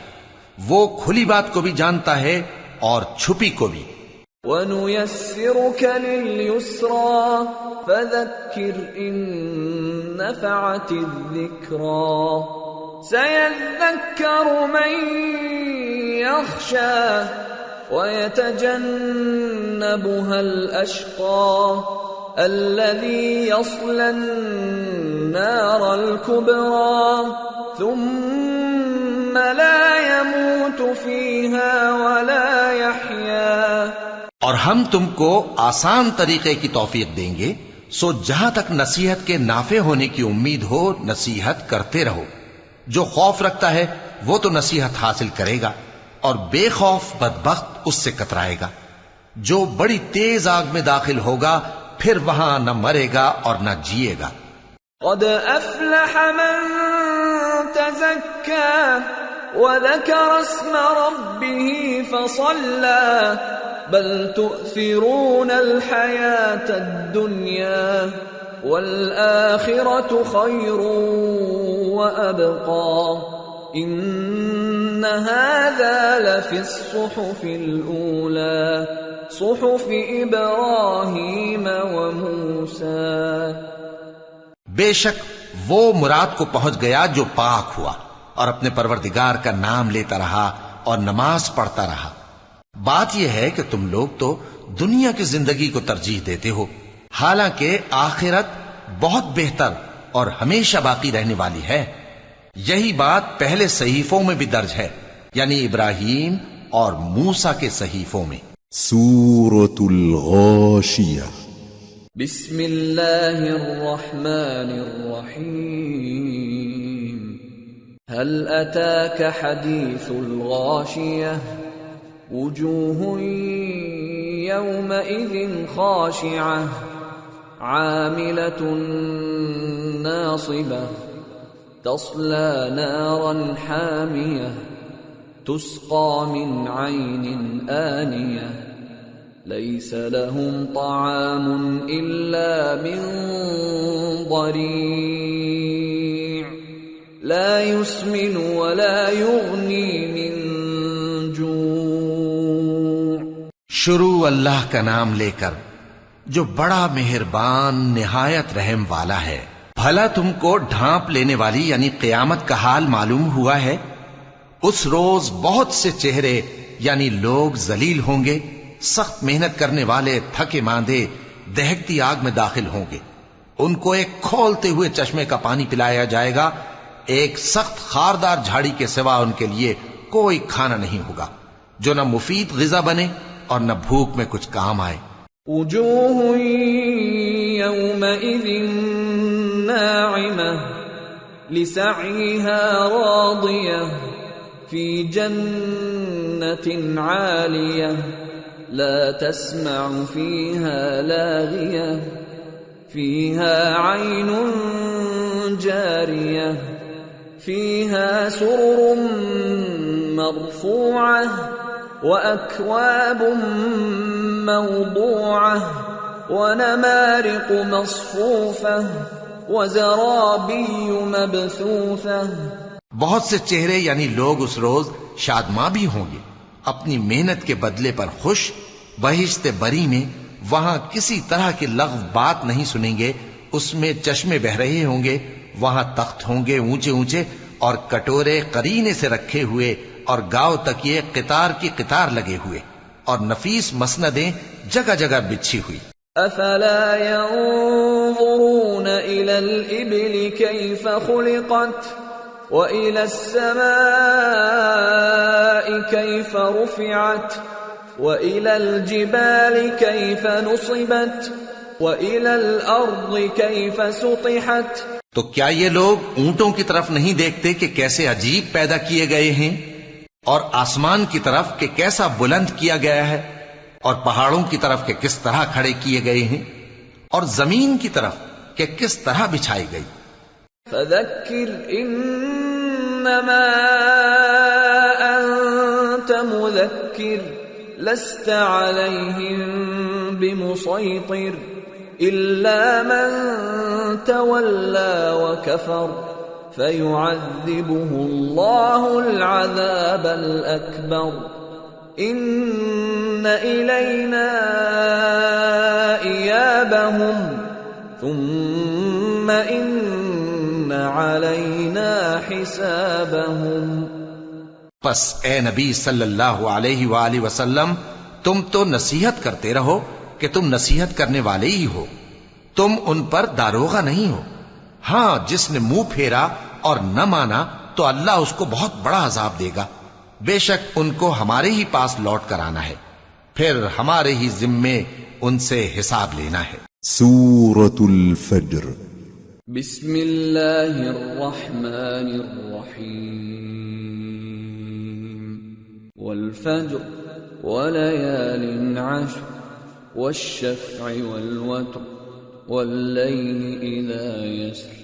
وہ کھلی بات کو بھی جانتا ہے اور چھپی کو بھی۔ وَنُيَسِّرُكَ لِلْيُسْرَى فَذَكِّرْ إِن نَّفَعَتِ الذِّكْرَى سَيَذَّكَّرُ مَن يَخْشَى وَيَتَجَنَّبُهَا الْأَشْقَى الَّذِي يَصْلَى النَّارَ الْكُبْرَى ثُمَّ لَا يَمُوتُ فِيهَا وَلَا يَحْيَى۔ اور ہم تم کو آسان طریقے کی توفیق دیں گے، سو جہاں تک نصیحت کے نافع ہونے کی امید ہو نصیحت کرتے رہو۔ جو خوف رکھتا ہے وہ تو نصیحت حاصل کرے گا، اور بے خوف بدبخت اس سے کترائے گا۔ جو بڑی تیز آگ میں داخل ہوگا پھر وہاں نہ مرے گا اور نہ جیے گا۔ قد افلح من تزكى وذكر اسم ربه فصلى بل تؤثرون الحياة الدنيا والآخرة خير وأبقى إن هذا لفي الصحف الأولى صحف إبراهيم وموسى۔ بے شک وہ مراد کو پہنچ گیا جو پاک ہوا اور اپنے پروردگار کا نام لیتا رہا اور نماز پڑھتا رہا۔ بات یہ ہے کہ تم لوگ تو دنیا کی زندگی کو ترجیح دیتے ہو، حالانکہ آخرت بہت بہتر اور ہمیشہ باقی رہنے والی ہے۔ یہی بات پہلے صحیفوں میں بھی درج ہے، یعنی ابراہیم اور موسیٰ کے صحیفوں میں۔ سورة الغاشية بسم اللہ الرحمن الرحیم هل اتاك حدیث الغاشیہ وجوہ یومئذ خاشعہ عاملة ناصبہ تصلى نارا حامیہ تسقى من عین آنیہ ليس لهم طعام إلا من ضريع لا يسمن ولا يغني من جوع۔ شروع اللہ کا نام لے کر جو بڑا مہربان نہایت رحم والا ہے۔ بھلا تم کو ڈھانپ لینے والی یعنی قیامت کا حال معلوم ہوا ہے؟ اس روز بہت سے چہرے یعنی لوگ ذلیل ہوں گے، سخت محنت کرنے والے تھکے ماندے دہکتی آگ میں داخل ہوں گے۔ ان کو ایک کھولتے ہوئے چشمے کا پانی پلایا جائے گا، ایک سخت خاردار جھاڑی کے سوا ان کے لیے کوئی کھانا نہیں ہوگا جو نہ مفید غذا بنے اور نہ بھوک میں کچھ کام آئے۔ وجوہ یومئذ ناعمہ لسعیہا راضیہ فی جنت عالیہ لا تسمع فيها لاغية فيها عين جارية فيها سرر مرفوعة وأكواب موضوعة ونمارق مصفوفة وزرابي مبثوثة۔ بہت سے چہرے یعنی لوگ اس روز شادماں بھی ہوں گے، اپنی محنت کے بدلے پر خوش، بہشت بری میں وہاں کسی طرح کی لغو بات نہیں سنیں گے، اس میں چشمے بہ رہے ہوں گے، وہاں تخت ہوں گے اونچے اونچے اور کٹورے قرینے سے رکھے ہوئے اور گاؤ تک یہ قطار کی قطار لگے ہوئے اور نفیس مسندیں جگہ جگہ بچھی ہوئی۔ افلا ينظرون الى الابل كيف خلقت وإلى السماء كيف رفعت وإلى الجبال كيف نصبت وَإِلَى الْأَرْضِ كَيْفَ سُطِحَتْ تو کیا یہ لوگ اونٹوں کی طرف نہیں دیکھتے کہ کیسے عجیب پیدا کیے گئے ہیں، اور آسمان کی طرف کہ کیسا بلند کیا گیا ہے، اور پہاڑوں کی طرف کہ کس طرح کھڑے کیے گئے ہیں، اور زمین کی طرف کہ کس طرح بچھائی گئی۔ فَذَكِّرْ إِنَّمَا أَنْتَ مُذَكِّرٌ لَسْتَ عَلَيْهِمْ بِمُصَيْطِرٍ إِلَّا مَنْ تَوَلَّى وَكَفَرَ فَيُعَذِّبُهُ اللَّهُ الْعَذَابَ الْأَكْبَرَ إِنَّ إِلَيْنَا إِيَابَهُمْ ثُمَّ إِنَّ عَلَيْنَا حِسَابَهُمْ۔ پس اے نبی صلی اللہ علیہ وآلہ وسلم، تم تو نصیحت کرتے رہو کہ تم نصیحت کرنے والے ہی ہو، تم ان پر داروغہ نہیں ہو۔ ہاں، جس نے منہ پھیرا اور نہ مانا تو اللہ اس کو بہت بڑا عذاب دے گا۔ بے شک ان کو ہمارے ہی پاس لوٹ کر آنا ہے، پھر ہمارے ہی ذمے ان سے حساب لینا ہے۔ سورة الفجر۔ بسم اللہ الرحمن الرحیم۔ والفجر وليال عشر والشفع والوتر والليل إذا يسر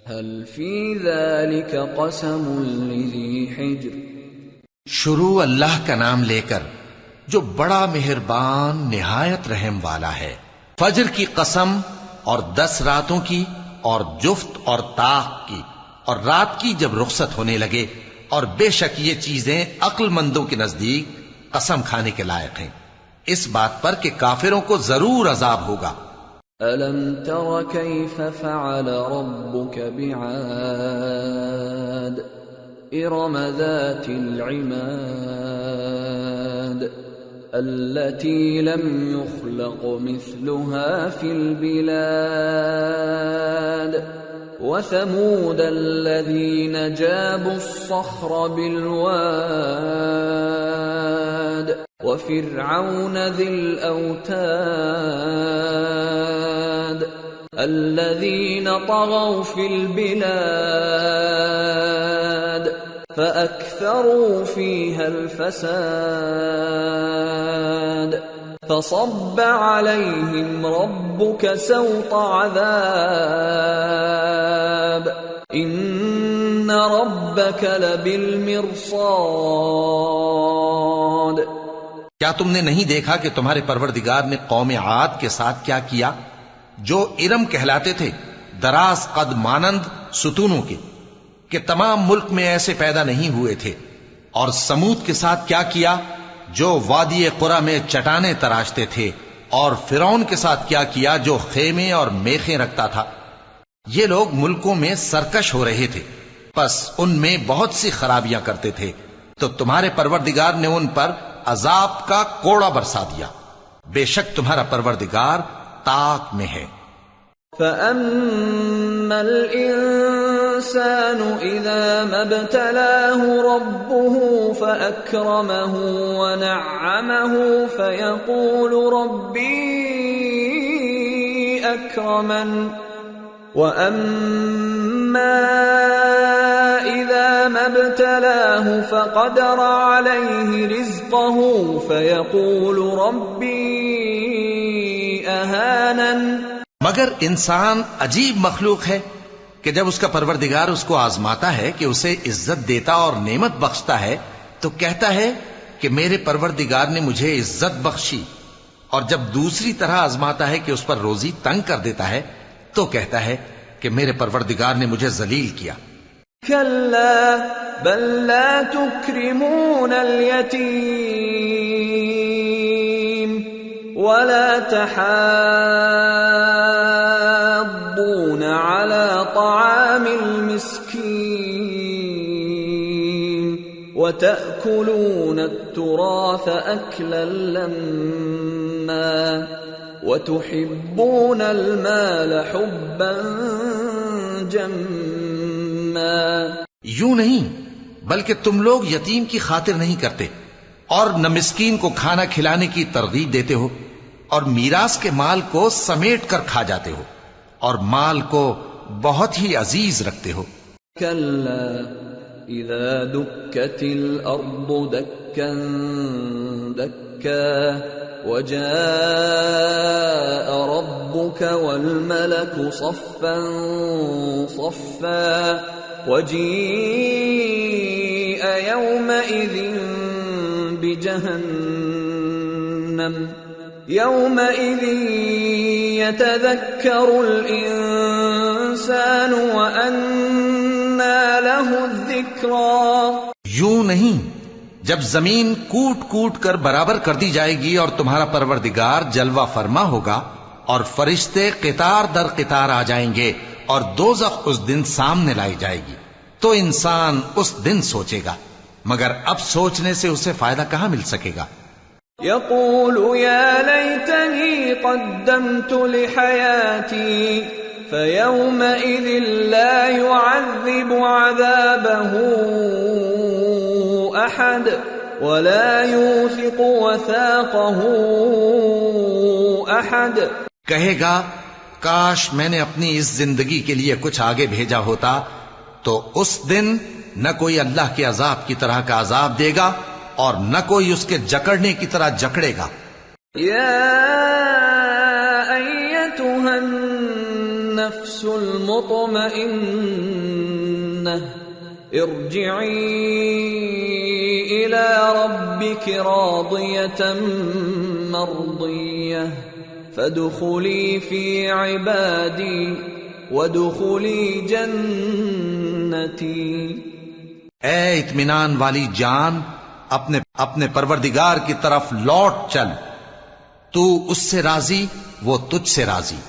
هل في ذلك قسم لذي حجر۔ شروع اللہ کا نام لے کر جو بڑا مہربان نہایت رحم والا ہے۔ فجر کی قسم، اور 10 راتوں کی، اور جفت اور طاق کی، اور رات کی جب رخصت ہونے لگے، اور بے شک یہ چیزیں عقل مندوں کے نزدیک قسم کھانے کے لائق ہیں، اس بات پر کہ کافروں کو ضرور عذاب ہوگا۔ أَلَمْ تَرَ كَيْفَ فَعَلَ رَبُّكَ بِعَادٍ إِرَمَ ذَاتِ الْعِمَادِ الَّتِي لَمْ يُخْلَقْ مِثْلُهَا فِي الْبِلَادِ وَثَمُودَ الَّذِينَ جَابُوا الصَّخْرَ بِالْوَادِ وَفِرْعَوْنَ ذِي الْأَوْتَادِ الَّذِينَ طَغَوْا فِي الْبِلَادِ فَأَكْثَرُوا فِيهَا الْفَسَادَ فَصَبَّ عَلَيْهِمْ رَبُّكَ سَوْطَ عَذَابٍ إِنَّ رَبَّكَ لَبِالْمِرْصَادِ۔ کیا تم نے نہیں دیکھا کہ تمہارے پروردگار نے قوم عاد کے ساتھ کیا کیا، جو ارم کہلاتے تھے، دراز قد مانند ستونوں کے، کہ تمام ملک میں ایسے پیدا نہیں ہوئے تھے، اور سمود کے ساتھ کیا کیا، جو وادی قرا میں چٹانیں تراشتے تھے، اور فرعون کے ساتھ کیا کیا، جو خیمے اور میخیں رکھتا تھا۔ یہ لوگ ملکوں میں سرکش ہو رہے تھے، پس ان میں بہت سی خرابیاں کرتے تھے، تو تمہارے پروردگار نے ان پر عذاب کا کوڑا برسا دیا۔ بے شک تمہارا پروردگار طاق میں ہے۔ فَأَمَّا الْإِنسَانُ إِذَا مَا ابْتَلَاهُ رَبُّهُ فَأَكْرَمَهُ وَنَعَّمَهُ فَيَقُولُ رَبِّي أَكْرَمَنِ وَأَمَّا إِذَا مَا ابْتَلَاهُ فَقَدَرَ عَلَيْهِ رِزْقَهُ فَيَقُولُ رَبِّي أَهَانَنِ۔ مگر انسان عجیب مخلوق ہے کہ جب اس کا پروردگار اس کو آزماتا ہے کہ اسے عزت دیتا اور نعمت بخشتا ہے تو کہتا ہے کہ میرے پروردگار نے مجھے عزت بخشی، اور جب دوسری طرح آزماتا ہے کہ اس پر روزی تنگ کر دیتا ہے تو کہتا ہے کہ میرے پروردگار نے مجھے ذلیل کیا۔ كلا بل لا تكرمون اليتيم ولا تحاضون على طعام المسكين وتأكلون التراث أكلا لما وتحبون المال حبا جما۔ یوں نہیں، بلکہ تم لوگ یتیم کی خاطر نہیں کرتے، اور نہ مسکین کو کھانا کھلانے کی ترغیب دیتے ہو، اور میراث کے مال کو سمیٹ کر کھا جاتے ہو اور مال کو بہت ہی عزیز رکھتے ہو. كلا إذا دكت الأرض دكا دكا وجاء ربك والملك صفا صفا وجيء يومئذ بجهنم يومئذ يتذكر الإنسان وأنى له الذكرى. یوں نہیں، جب زمین کوٹ کوٹ کر برابر کر دی جائے گی اور تمہارا پروردگار جلوہ فرما ہوگا اور فرشتے قطار در قطار آ جائیں گے اور دوزخ اس دن سامنے لائی جائے گی، تو انسان اس دن سوچے گا، مگر اب سوچنے سے اسے فائدہ کہاں مل سکے گا. يقول يا ليتني قدمت لحياتي فيومئذ لا يعذب عذابه أحد ولا يوثق وثاقه أحد. کہے گا کاش میں نے اپنی اس زندگی کے لیے کچھ آگے بھیجا ہوتا تو اس دن نہ کوئی اللہ کے عذاب کی طرح کا عذاب دے گا اور نہ کوئی اس کے جکڑنے کی طرح جکڑے گا. يا أيتها النفس المطمئنة ارجعي إلى ربك راضية مرضية فادخلي في عبادي وادخلي جنتي. اے اطمینان والی جان، اپنے پروردگار کی طرف لوٹ چل، تو اس سے راضی، وہ تجھ سے راضی،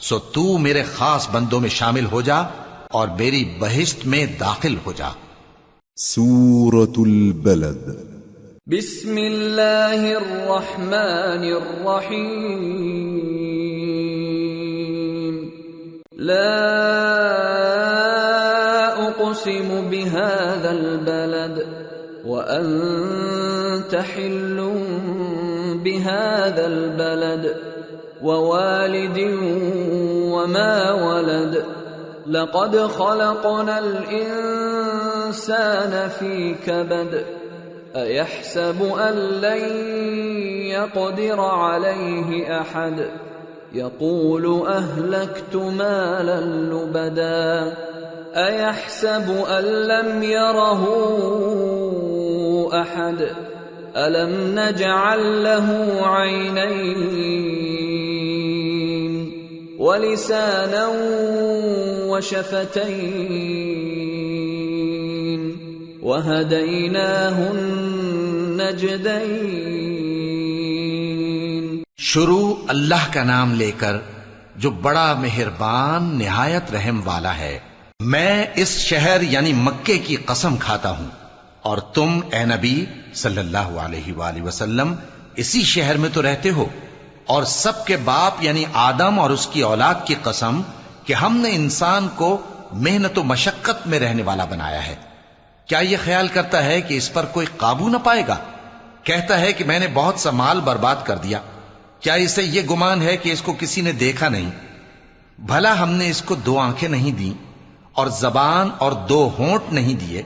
سو تو میرے خاص بندوں میں شامل ہو جا اور میری بہشت میں داخل ہو جا. سورة البلد. بسم اللہ الرحمن الرحیم. لا اقسم بهذا البلد وأنت حل بهذا البلد ووالد وما ولد لقد خلقنا الإنسان في كبد أيحسب أن لن يقدر عليه أحد يقول أهلكت مالا لبدا أيحسب أن لم يره أحد ألم نجعل له عينين ولسانا وشفتين وهديناه النجدين. شروع اللہ کا نام لے کر جو بڑا مہربان نہایت رحم والا ہے. میں اس شہر یعنی مکے کی قسم کھاتا ہوں اور تم اے نبی صلی اللہ علیہ وآلہ وسلم اسی شہر میں تو رہتے ہو، اور سب کے باپ یعنی آدم اور اس کی اولاد کی قسم کہ ہم نے انسان کو محنت و مشقت میں رہنے والا بنایا ہے. کیا یہ خیال کرتا ہے کہ اس پر کوئی قابو نہ پائے گا؟ کہتا ہے کہ میں نے بہت سا مال برباد کر دیا. کیا اسے یہ گمان ہے کہ اس کو کسی نے دیکھا نہیں؟ بھلا ہم نے اس کو 2 آنکھیں نہیں دیں اور زبان اور 2 ہونٹ نہیں دیے؟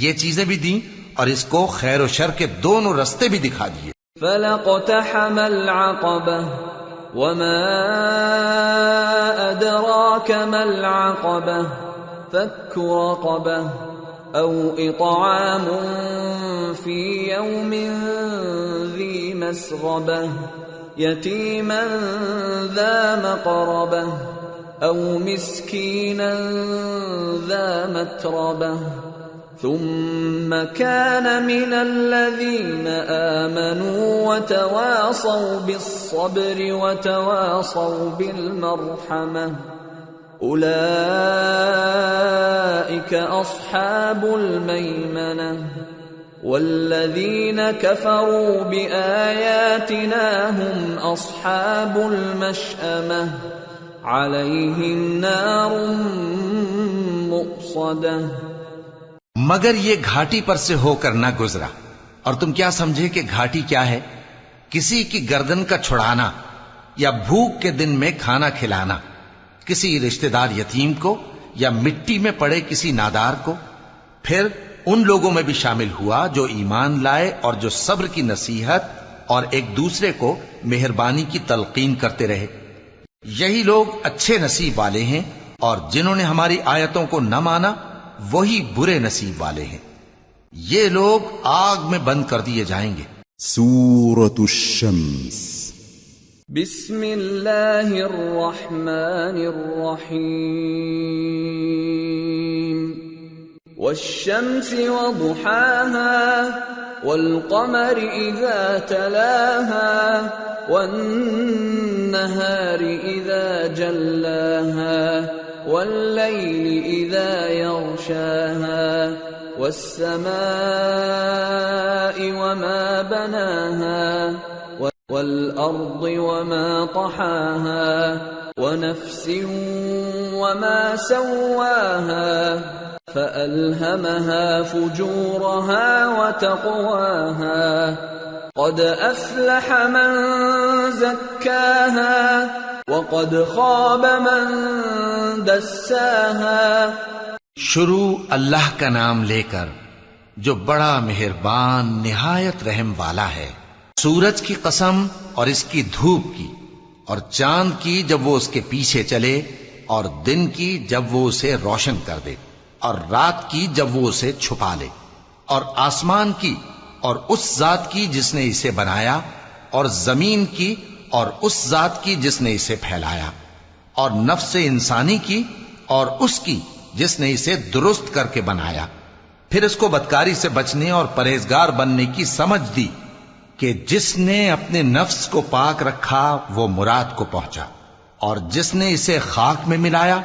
یہ چیزیں بھی دیں اور اس کو خیر و شر کے دونوں رستے بھی دکھا دیے. فَلَقْتَحَمَ الْعَقَبَةَ وَمَا أَدْرَاكَ مَا الْعَقَبَةُ فَكُّ رَقَبَةٍ أَوْ إِطْعَامٌ فِي يَوْمٍ ذِي مَسْغَبَةٍ يَتِيمًا ذَا مَقْرَبَةٍ أَوْ مِسْكِينًا ذَا مَتْرَبَةٍ ثم كان من الذين آمنوا وتواصوا بالصبر وتواصوا بالمرحمة أولئك أصحاب الميمنة والذين كفروا بآياتنا هم أصحاب المشأمة عليهم نار مؤصدة. مگر یہ گھاٹی پر سے ہو کر نہ گزرا، اور تم کیا سمجھے کہ گھاٹی کیا ہے؟ کسی کی گردن کا چھڑانا یا بھوک کے دن میں کھانا کھلانا کسی رشتہ دار یتیم کو یا مٹی میں پڑے کسی نادار کو. پھر ان لوگوں میں بھی شامل ہوا جو ایمان لائے اور جو صبر کی نصیحت اور ایک دوسرے کو مہربانی کی تلقین کرتے رہے. یہی لوگ اچھے نصیب والے ہیں، اور جنہوں نے ہماری آیتوں کو نہ مانا وہی برے نصیب والے ہیں. یہ لوگ آگ میں بند کر دیے جائیں گے. سورة الشمس. بسم اللہ الرحمن الرحیم. والشمس وضحاها والقمر اذا تلاها والنهار اذا جلاها والليل اذا يغشاها والسماء وما بناها والأرض وما طحاها ونفس وما سواها فألهمها فجورها وتقواها قد أفلح من زكاها وقد خاب من دساها. شروع اللہ کا نام لے کر جو بڑا مہربان نہایت رحم والا ہے. سورج کی قسم اور اس کی دھوپ کی، اور چاند کی جب وہ اس کے پیچھے چلے، اور دن کی جب وہ اسے روشن کر دے، اور رات کی جب وہ اسے چھپا لے، اور آسمان کی اور اس ذات کی جس نے اسے بنایا، اور زمین کی اور اس ذات کی جس نے اسے پھیلایا، اور نفس انسانی کی اور اس کی جس نے اسے درست کر کے بنایا. پھر اس کو بدکاری سے بچنے اور پرہیزگار بننے کی سمجھ دی کہ جس نے اپنے نفس کو پاک رکھا وہ مراد کو پہنچا، اور جس نے اسے خاک میں ملایا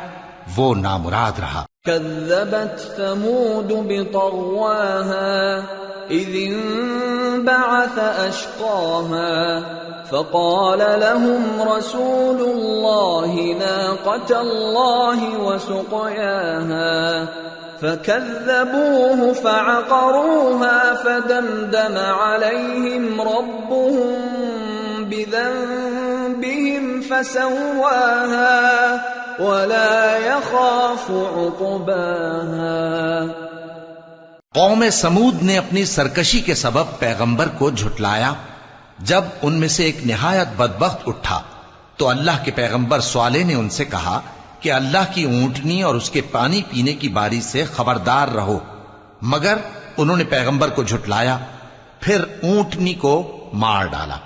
وہ نامراد رہا. كذبت ثمود بطغواها إذ انبعث أشقاها فقال لهم رسول الله ناقة الله وسقياها فكذبوه فعقروها فدمدم عليهم ربهم بذنبهم فسواها ولا يخاف عقباها. قوم سمود نے اپنی سرکشی کے سبب پیغمبر کو جھٹلایا. جب ان میں سے ایک نہایت بدبخت اٹھا تو اللہ کے پیغمبر صالح نے ان سے کہا کہ اللہ کی اونٹنی اور اس کے پانی پینے کی باری سے خبردار رہو. مگر انہوں نے پیغمبر کو جھٹلایا، پھر اونٹنی کو مار ڈالا.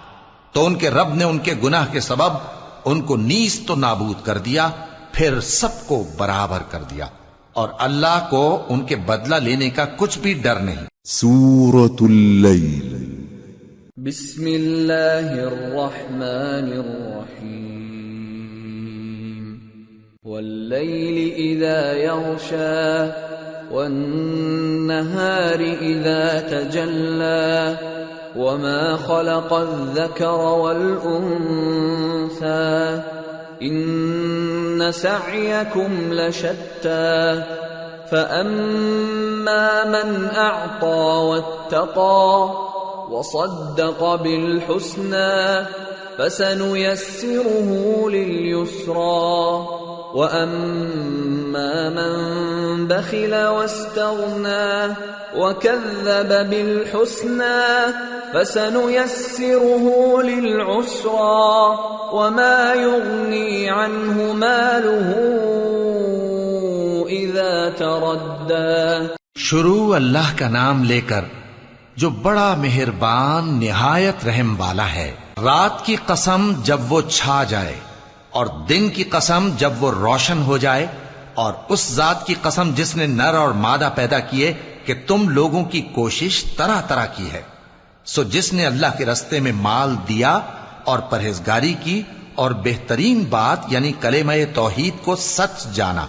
تو ان کے رب نے ان کے گناہ کے سبب ان کو نیست و نابود کر دیا، پھر سب کو برابر کر دیا، اور اللہ کو ان کے بدلہ لینے کا کچھ بھی ڈر نہیں. سورة اللیل. بسم اللہ الرحمن الرحیم. واللیل اذا یغشا والنہار اذا تجلا وما خلق الذکر والانثى ان سعیکم لشتی فاما من اعطى واتقى وصدق بالحسنى فسنيسره لليسرى وأما من بخل واستغنى وكذب بالحسنى فسنيسره للعسرى وما يغني عنه ماله إذا تردى. شروع اللہ کا نام لے کر جو بڑا مہربان نہایت رحم والا ہے. رات کی قسم جب وہ چھا جائے، اور دن کی قسم جب وہ روشن ہو جائے، اور اس ذات کی قسم جس نے نر اور مادہ پیدا کیے کہ تم لوگوں کی کوشش طرح طرح کی ہے. سو جس نے اللہ کے رستے میں مال دیا اور پرہیزگاری کی اور بہترین بات یعنی کلمہ توحید کو سچ جانا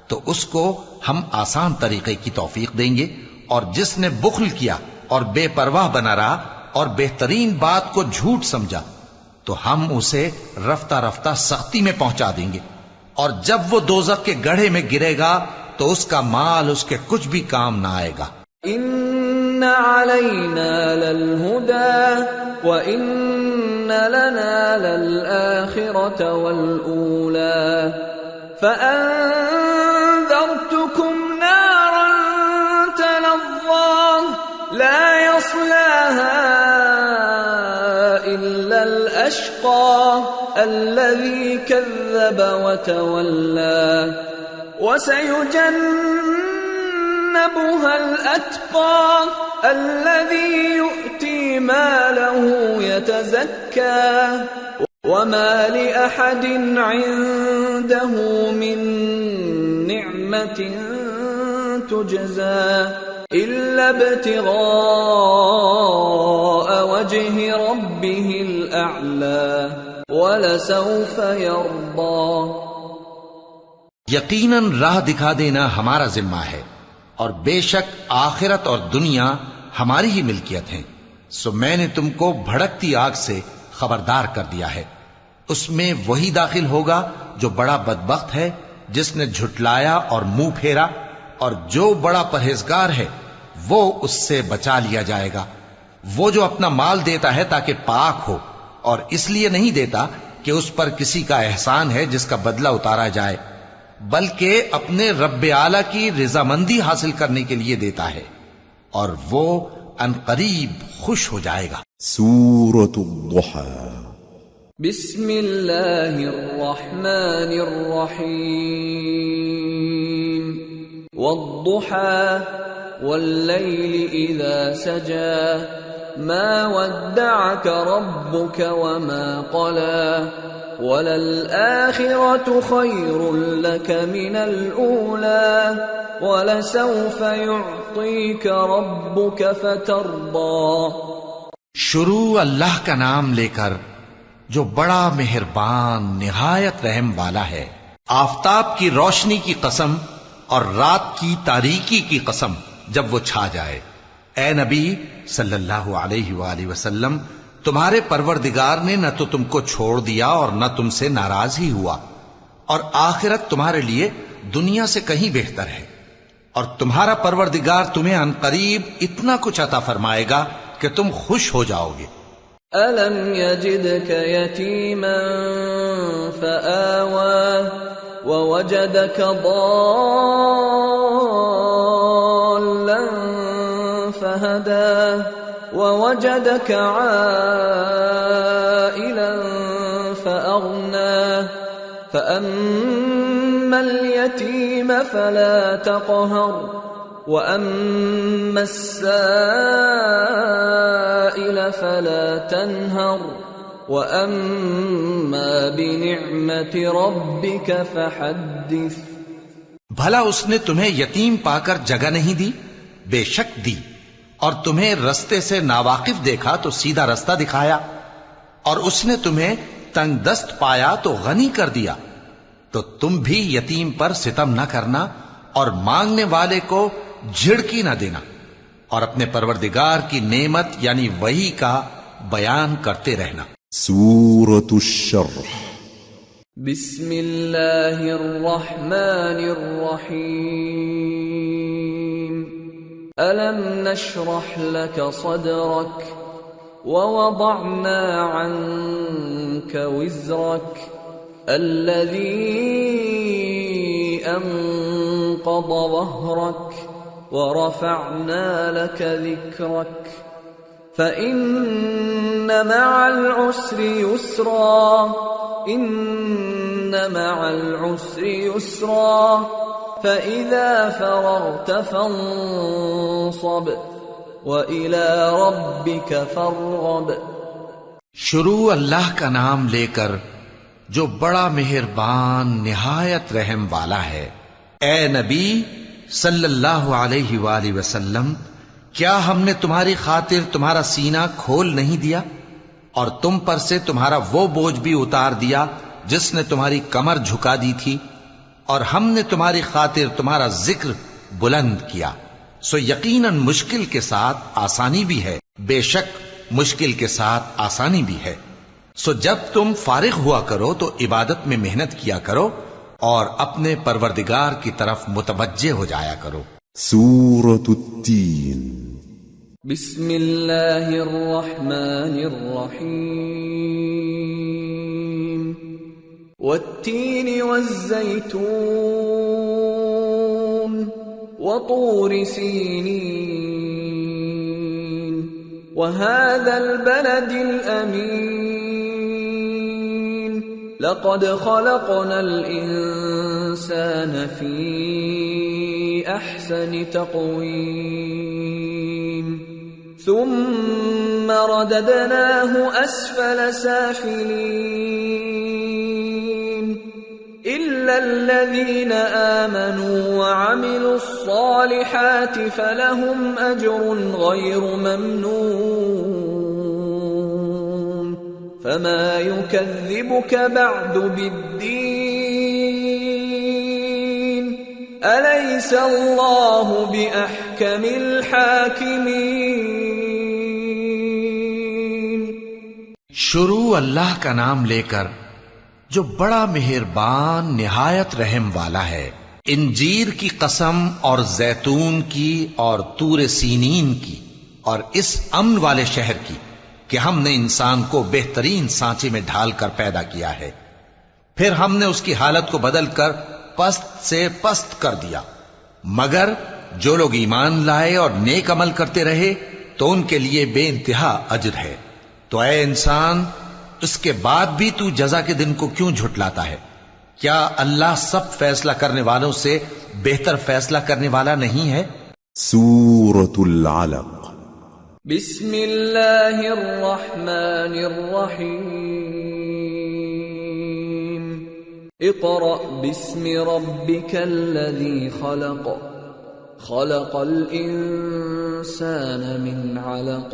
تو اس کو ہم آسان طریقے کی توفیق دیں گے، اور جس نے بخل کیا اور بے پرواہ بنا رہا اور بہترین بات کو جھوٹ سمجھا تو ہم اسے رفتہ رفتہ سختی میں پہنچا دیں گے. اور جب وہ دوزخ کے گڑھے میں گرے گا تو اس کا مال اس کے کچھ بھی کام نہ آئے گا. ان علينا للهدى وإن لنا للآخرة والأولى فأنذرتكم نارا تلظى لا يصلاها إلا الأشقى الذي كذب وتولى وسيجنبها الأتقى الذي يؤتي ماله يتزكى وما لأحد عنده من نعمة تجزى إلا ابتغاء وجه ربه الأعلى ولسوف يرضى. یقیناً راہ دکھا دینا ہمارا ذمہ ہے اور بے شک آخرت اور دنیا ہماری ہی ملکیت ہیں. سو میں نے تم کو بھڑکتی آگ سے خبردار کر دیا ہے. اس میں وہی داخل ہوگا جو بڑا بدبخت ہے جس نے جھٹلایا اور منہ پھیرا، اور جو بڑا پرہیزگار ہے وہ اس سے بچا لیا جائے گا. وہ جو اپنا مال دیتا ہے تاکہ پاک ہو، اور اس لیے نہیں دیتا کہ اس پر کسی کا احسان ہے جس کا بدلہ اتارا جائے، بلکہ اپنے رب اعلی کی رضامندی حاصل کرنے کے لیے دیتا ہے، اور وہ عنقریب خوش ہو جائے گا. سورة الضحى. بسم اللہ الرحمن الرحیم. والضحى واللیل اذا سجى ما ودعك ربك وما قلى وَلَلْآخِرَةُ خَيْرٌ لَكَ مِنَ الْأُولَى وَلَسَوْفَ يُعْطِيكَ رَبُّكَ فَتَرْضَى. شروع اللہ کا نام لے کر جو بڑا مہربان نہایت رحم والا ہے. آفتاب کی روشنی کی قسم اور رات کی تاریکی کی قسم جب وہ چھا جائے. اے نبی صلی اللہ علیہ وآلہ وسلم، تمہارے پروردگار نے نہ تو تم کو چھوڑ دیا اور نہ تم سے ناراض ہی ہوا، اور آخرت تمہارے لیے دنیا سے کہیں بہتر ہے، اور تمہارا پروردگار تمہیں عنقریب اتنا کچھ عطا فرمائے گا کہ تم خوش ہو جاؤ گے. أَلَمْ يَجِدْكَ يَتِيمًا فَآوَى وَوَجَدَكَ ضَالًّا فَهَدَى وَوَجَدَكَ عَائِلًا فَأَغْنَى فَأَمَّا الْيَتِيمَ فَلَا تَقْهَرْ وَأَمَّا السَّائِلَ فَلَا تَنْهَرْ وَأَمَّا بِنِعْمَةِ رَبِّكَ فَحَدِّثْ. بھلا اس نے تمہیں یتیم پا کر جگہ نہیں دی؟ بے شک دی. اور تمہیں رستے سے ناواقف دیکھا تو سیدھا رستہ دکھایا، اور اس نے تمہیں تنگ دست پایا تو غنی کر دیا. تو تم بھی یتیم پر ستم نہ کرنا اور مانگنے والے کو جھڑکی نہ دینا، اور اپنے پروردگار کی نعمت یعنی وحی کا بیان کرتے رہنا. سورة الشرح. بسم اللہ الرحمن الرحیم. أَلَمْ نَشْرَحْ لَكَ صَدْرَكَ وَوَضَعْنَا عَنْكَ وِزْرَكَ الَّذِي أَنْقَضَ ظَهْرَكَ وَرَفَعْنَا لَكَ ذِكْرَكَ فَإِنَّ مَعَ الْعُسْرِ يُسْرًا إِنَّ مَعَ الْعُسْرِ يُسْرًا فَإِذَا فَرَغْتَ فَانصَبْ وَإِلَى رَبِّكَ فَارْغَب. شروع اللہ کا نام لے کر جو بڑا مہربان نہایت رحم والا ہے. اے نبی صلی اللہ علیہ وآلہ وسلم، کیا ہم نے تمہاری خاطر تمہارا سینہ کھول نہیں دیا اور تم پر سے تمہارا وہ بوجھ بھی اتار دیا جس نے تمہاری کمر جھکا دی تھی، اور ہم نے تمہاری خاطر تمہارا ذکر بلند کیا. سو یقیناً مشکل کے ساتھ آسانی بھی ہے، بے شک مشکل کے ساتھ آسانی بھی ہے. سو جب تم فارغ ہوا کرو تو عبادت میں محنت کیا کرو اور اپنے پروردگار کی طرف متوجہ ہو جایا کرو. سورة التين. بسم اللہ الرحمن الرحیم والتین والزیتون وطور سینین وهذا البلد الأمين لقد خلقنا الإنسان في أحسن تقويم ثم رددناه أسفل سافلين إلا الذين آمنوا وعملوا الصالحات فلهم أجر غير ممنون فما يكذبك بعد بالدين أليس الله بأحكم الحاكمين. شروع اللہ کا نام لے کر جو بڑا مہربان نہایت رحم والا ہے. انجیر کی قسم اور زیتون کی اور طور سینین کی اور اس امن والے شہر کی کہ ہم نے انسان کو بہترین سانچے میں ڈھال کر پیدا کیا ہے، پھر ہم نے اس کی حالت کو بدل کر پست سے پست کر دیا، مگر جو لوگ ایمان لائے اور نیک عمل کرتے رہے تو ان کے لیے بے انتہا اجر ہے. تو اے انسان، اس کے بعد بھی تو جزا کے دن کو کیوں جھٹلاتا ہے؟ کیا اللہ سب فیصلہ کرنے والوں سے بہتر فیصلہ کرنے والا نہیں ہے؟ سورة العلق. بسم اللہ الرحمن الرحیم اقرأ باسم ربک الذی خلق خلق الانسان من علق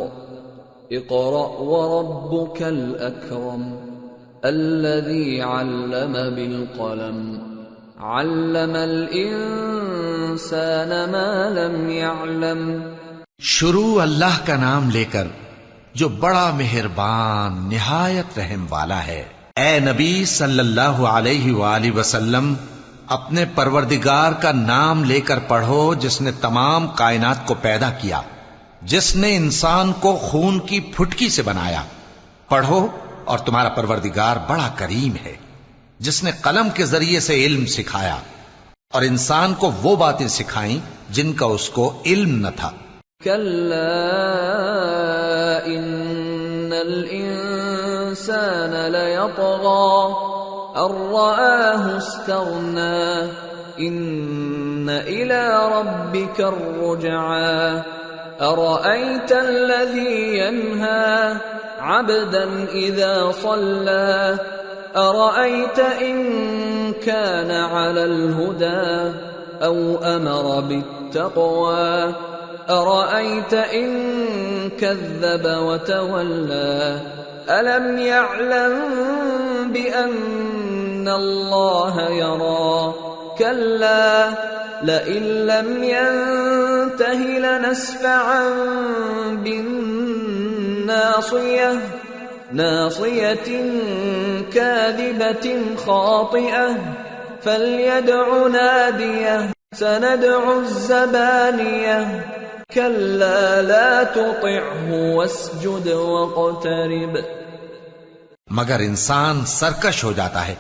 اقرأ وربك الأكرم الذي علم بالقلم علم الإنسان ما لم يعلم. شروع اللہ کا نام لے کر جو بڑا مہربان نہایت رحم والا ہے. اے نبی صلی اللہ علیہ وآلہ وسلم، اپنے پروردگار کا نام لے کر پڑھو جس نے تمام کائنات کو پیدا کیا، جس نے انسان کو خون کی پھٹکی سے بنایا. پڑھو اور تمہارا پروردگار بڑا کریم ہے جس نے قلم کے ذریعے سے علم سکھایا اور انسان کو وہ باتیں سکھائیں جن کا اس کو علم نہ تھا. کلا ان الانسان لیطغی ان رآہ استغنی ان الى ربک الرجعی أرأيت الذي ينهى عبدا إذا صلى أرأيت إن كان على الهدى أو أمر بالتقوى أرأيت إن كذب وتولى ألم يعلم بأن الله يرى كلا لئن لم ينته لنسفعا بالناصية ناصية كاذبة خاطئة فليدع ناديه سندع الزبانية كلا لا تطعه واسجد واقترب. مگر انسان سرکش ہو جاتا ہے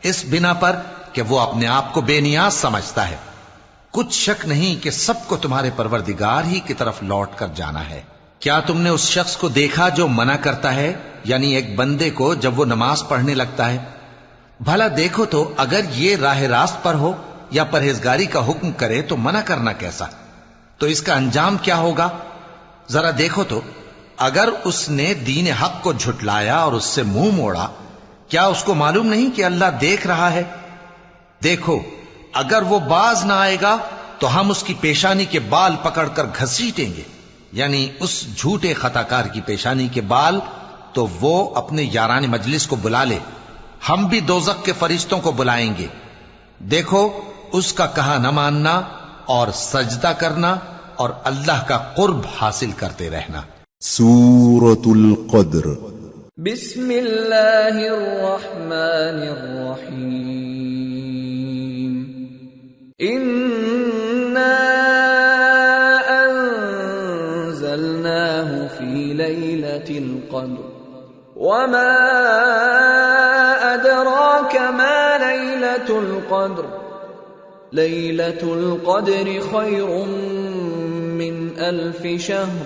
اس بنا پر کہ وہ اپنے آپ کو بے نیاز سمجھتا ہے. کچھ شک نہیں کہ سب کو تمہارے پروردگار ہی کی طرف لوٹ کر جانا ہے. کیا تم نے اس شخص کو دیکھا جو منع کرتا ہے، یعنی ایک بندے کو جب وہ نماز پڑھنے لگتا ہے؟ بھلا دیکھو تو اگر یہ راہ راست پر ہو یا پرہیزگاری کا حکم کرے تو منع کرنا کیسا؟ تو اس کا انجام کیا ہوگا؟ ذرا دیکھو تو اگر اس نے دین حق کو جھٹلایا اور اس سے منہ موڑا، کیا اس کو معلوم نہیں کہ اللہ دیکھ رہا ہے؟ دیکھو اگر وہ باز نہ آئے گا تو ہم اس کی پیشانی کے بال پکڑ کر گھسیٹیں گے، یعنی اس جھوٹے خطاکار کی پیشانی کے بال، تو وہ اپنے یاران مجلس کو بلا لے، ہم بھی دوزخ کے فرشتوں کو بلائیں گے. دیکھو اس کا کہا نہ ماننا اور سجدہ کرنا اور اللہ کا قرب حاصل کرتے رہنا. سورة القدر. بسم اللہ الرحمن الرحیم انا انزلنا القدر وما أدراك ما ليلة القدر ليلة القدر خير من 1000 شهر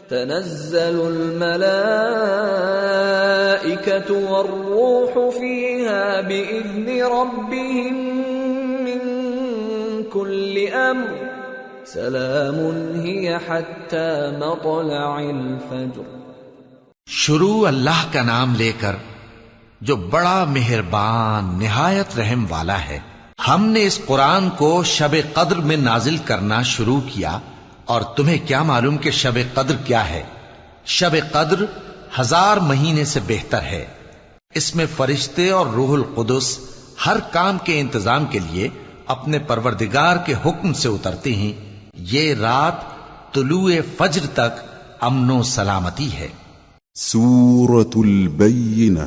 تنزل الملائكة والروح فيها بإذن ربهم من كل أمر سلام هي حتى مطلع الفجر. شروع اللہ کا نام لے کر جو بڑا مہربان نہایت رحم والا ہے. ہم نے اس قرآن کو شب قدر میں نازل کرنا شروع کیا، اور تمہیں کیا معلوم کہ شب قدر کیا ہے؟ شب قدر 1000 مہینے سے بہتر ہے. اس میں فرشتے اور روح القدس ہر کام کے انتظام کے لیے اپنے پروردگار کے حکم سے اترتے ہیں. یہ رات طلوع فجر تک امن و سلامتی ہے. سورة البینہ.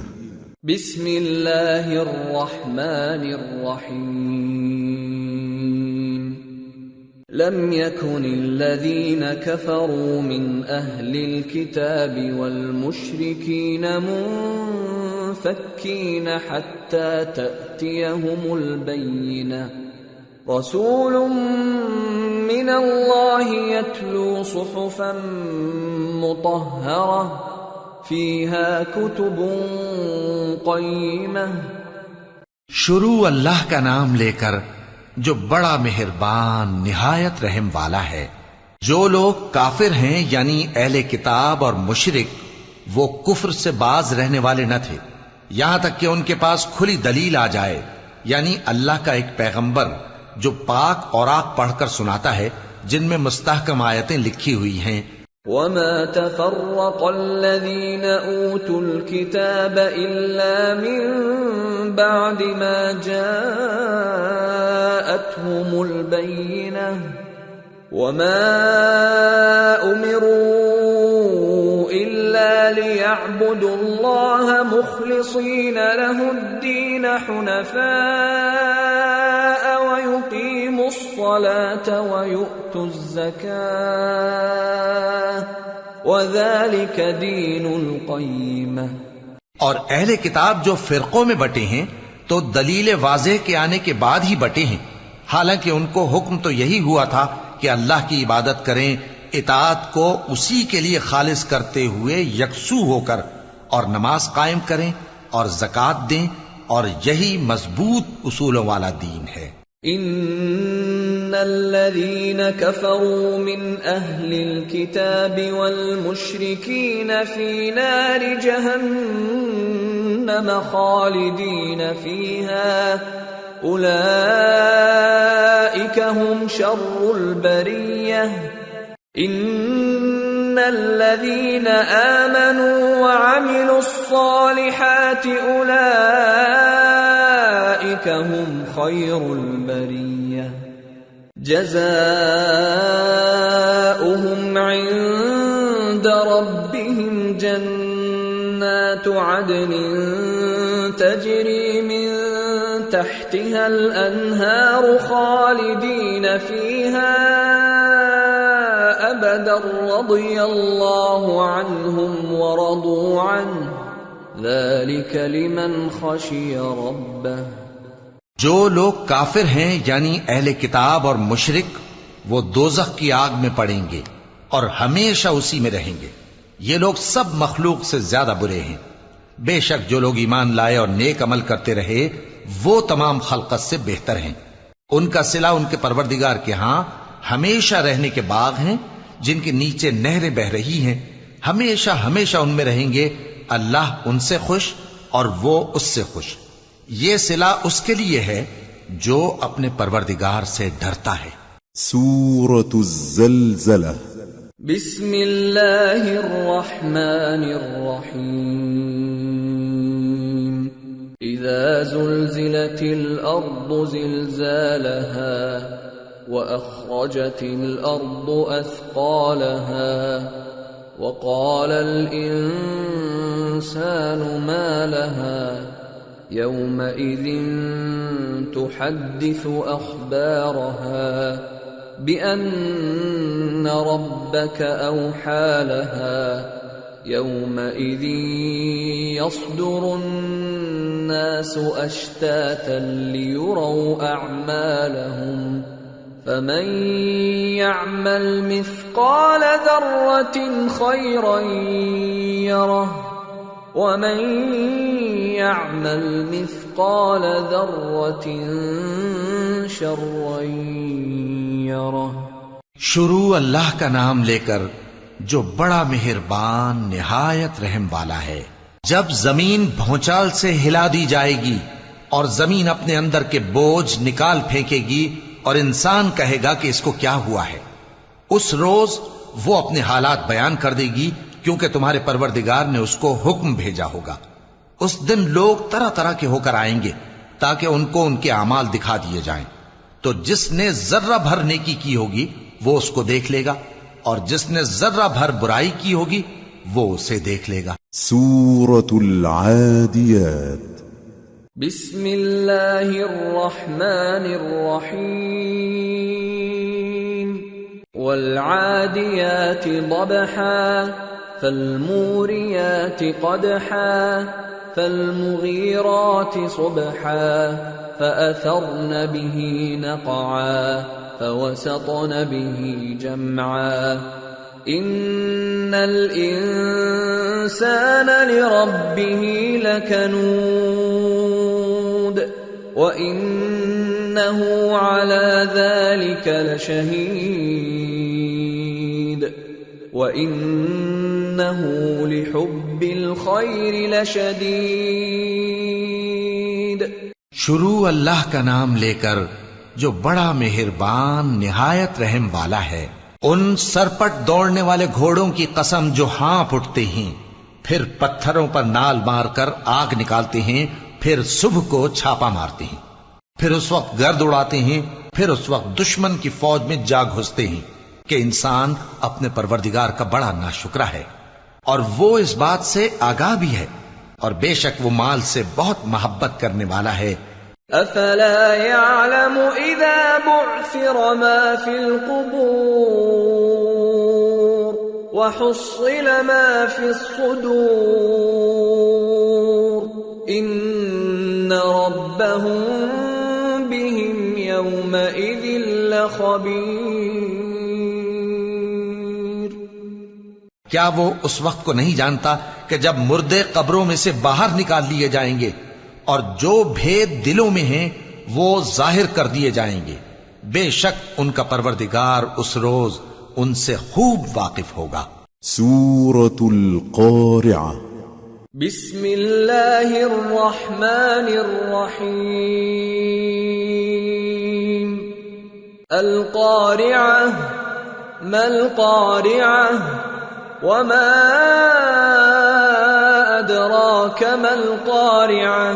بسم اللہ الرحمن الرحیم. لم يكن الذين كفروا من أهل الكتاب والمشركين منفكين حتى تأتيهم البينة. رسول من الله يتلو صحفا مطهرة فيها كتب قيمة. شروع اللہ کا نام لے کر جو بڑا مہربان نہایت رحم والا ہے. جو لوگ کافر ہیں یعنی اہل کتاب اور مشرک، وہ کفر سے باز رہنے والے نہ تھے یہاں تک کہ ان کے پاس کھلی دلیل آ جائے، یعنی اللہ کا ایک پیغمبر جو پاک اوراق پڑھ کر سناتا ہے جن میں مستحکم آیتیں لکھی ہوئی ہیں. وما تفرق الذين اوتوا الكتاب الا من بعد ما جاءتهم البينة وما امروا الا ليعبدوا الله مخلصين له الدين حنفاء ويقيموا الصلاة ويؤتوا الزكاة وذلك دين القيمة. اور اہل کتاب جو فرقوں میں بٹے ہیں تو دلیل واضح کے آنے کے بعد ہی بٹے ہیں، حالانکہ ان کو حکم تو یہی ہوا تھا کہ اللہ کی عبادت کریں، اطاعت کو اسی کے لیے خالص کرتے ہوئے یکسو ہو کر، اور نماز قائم کریں اور زکوٰۃ دیں، اور یہی مضبوط اصولوں والا دین ہے. ان الذين كفروا من اهل الكتاب والمشركين في نار جهنم خالدين فيها اولئك هم شر البرية. ان الذين آمنوا وعملوا الصالحات اولئك هم خير البرية جزاؤهم عند ربهم جنات عدن تجري من تحتها الأنهار خالدين فيها أبدا رضي الله عنهم ورضوا عنه ذلك لمن خشي ربه. جو لوگ کافر ہیں یعنی اہل کتاب اور مشرک، وہ دوزخ کی آگ میں پڑیں گے اور ہمیشہ اسی میں رہیں گے. یہ لوگ سب مخلوق سے زیادہ برے ہیں. بے شک جو لوگ ایمان لائے اور نیک عمل کرتے رہے وہ تمام خلقت سے بہتر ہیں. ان کا صلہ ان کے پروردگار کے ہاں ہمیشہ رہنے کے باغ ہیں جن کے نیچے نہریں بہ رہی ہیں. ہمیشہ ہمیشہ ان میں رہیں گے. اللہ ان سے خوش اور وہ اس سے خوش. یہ صلہ اس کے لیے ہے جو اپنے پروردگار سے ڈرتا ہے. سورة الزلزلہ. بسم اللہ الرحمن الرحیم. اذا زلزلت الارض زلزالها واخرجت الارض اثقالها وقال الانسان ما لها يومئذ تحدث اخبارها بأن ربك أوحى لها يومئذ يصدر الناس أشتاتا ليروا أعمالهم فمن يعمل مثقال ذرة خيرا يره ومن يعمل مثقال ذرة شرا يره۔ شروع اللہ کا نام لے کر جو بڑا مہربان نہایت رحم والا ہے۔ جب زمین بھونچال سے ہلا دی جائے گی اور زمین اپنے اندر کے بوجھ نکال پھینکے گی اور انسان کہے گا کہ اس کو کیا ہوا ہے، اس روز وہ اپنے حالات بیان کر دے گی، کیونکہ تمہارے پروردگار نے اس کو حکم بھیجا ہوگا۔ اس دن لوگ طرح طرح کے ہو کر آئیں گے تاکہ ان کو ان کے اعمال دکھا دیے جائیں، تو جس نے ذرہ بھر نیکی کی ہوگی وہ اس کو دیکھ لے گا، اور جس نے ذرہ بھر برائی کی ہوگی وہ اسے دیکھ لے گا۔ سورة العاديات بسم اللہ الرحمن الرحیم والعادیات ضبحا فالموریات قدحا فالمغیرات صبحا فأثرن به نقعا فوسطن به جمعا ان الانسان لربه لکنود وانه على ذلك لشهيد وانه لحب الخير لشديد۔ شروع اللہ کا نام لے کر جو بڑا مہربان نہایت رحم والا ہے۔ ان سرپٹ دوڑنے والے گھوڑوں کی قسم جو ہانپ اٹھتے ہیں، پھر پتھروں پر نال مار کر آگ نکالتے ہیں، پھر صبح کو چھاپا مارتے ہیں، پھر اس وقت گرد اڑاتے ہیں، پھر اس وقت دشمن کی فوج میں جا گھستے ہیں کہ انسان اپنے پروردگار کا بڑا ناشکرا ہے، اور وہ اس بات سے آگاہ بھی ہے، اور بے شک وہ مال سے بہت محبت کرنے والا ہے۔ افلا يعلم اذا بعثر ما في القبور وحصل ما في الصدور ان ربهم بهم يومئذ لخبير۔ کیا وہ اس وقت کو نہیں جانتا کہ جب مردے قبروں میں سے باہر نکال لیے جائیں گے اور جو بھید دلوں میں ہیں وہ ظاہر کر دیے جائیں گے، بے شک ان کا پروردگار اس روز ان سے خوب واقف ہوگا۔ سورة القارعة بسم اللہ الرحمن الرحیم القارعة ما القارعة وما أدراك ما القارعة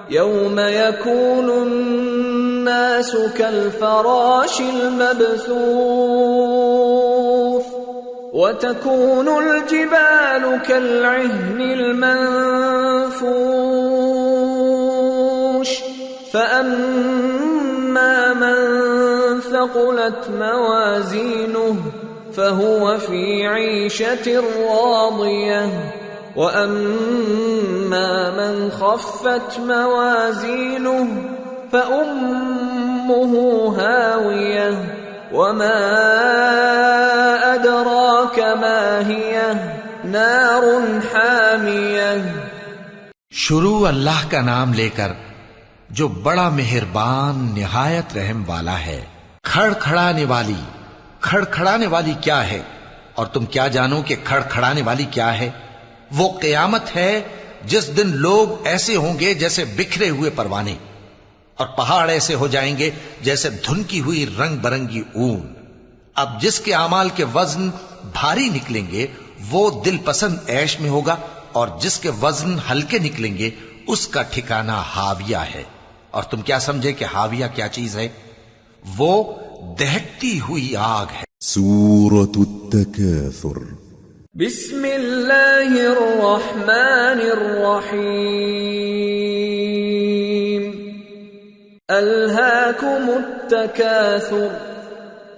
يوم يكون الناس كالفراش المبثوث وتكون الجبال كالعهن المنفوش فأما من ثقلت موازينه فهو في عيشة راضية وأما من خفت موازينه فأمه هاوية وما أدراك ما هي نار حامية۔ شروع اللہ کا نام لے کر جو بڑا مہربان نہایت رحم والا ہے۔ کھڑکھڑانے والی کیا ہے، اور تم کیا جانو کہ کھڑکھڑانے والی کیا ہے؟ وہ قیامت ہے جس دن لوگ ایسے ہوں گے جیسے بکھرے ہوئے پروانے، اور پہاڑ ایسے ہو جائیں گے جیسے دھنکی ہوئی رنگ برنگی اون۔ اب جس کے اعمال کے وزن بھاری نکلیں گے وہ دل پسند عیش میں ہوگا، اور جس کے وزن ہلکے نکلیں گے اس کا ٹھکانہ ہاویہ ہے۔ اور تم کیا سمجھے کہ ہاویہ کیا چیز ہے؟ وہ دہکتی ہوئی آگ ہے۔ سورة التكاثر بسم اللہ الرحمن الرحیم الہاکم التکاثر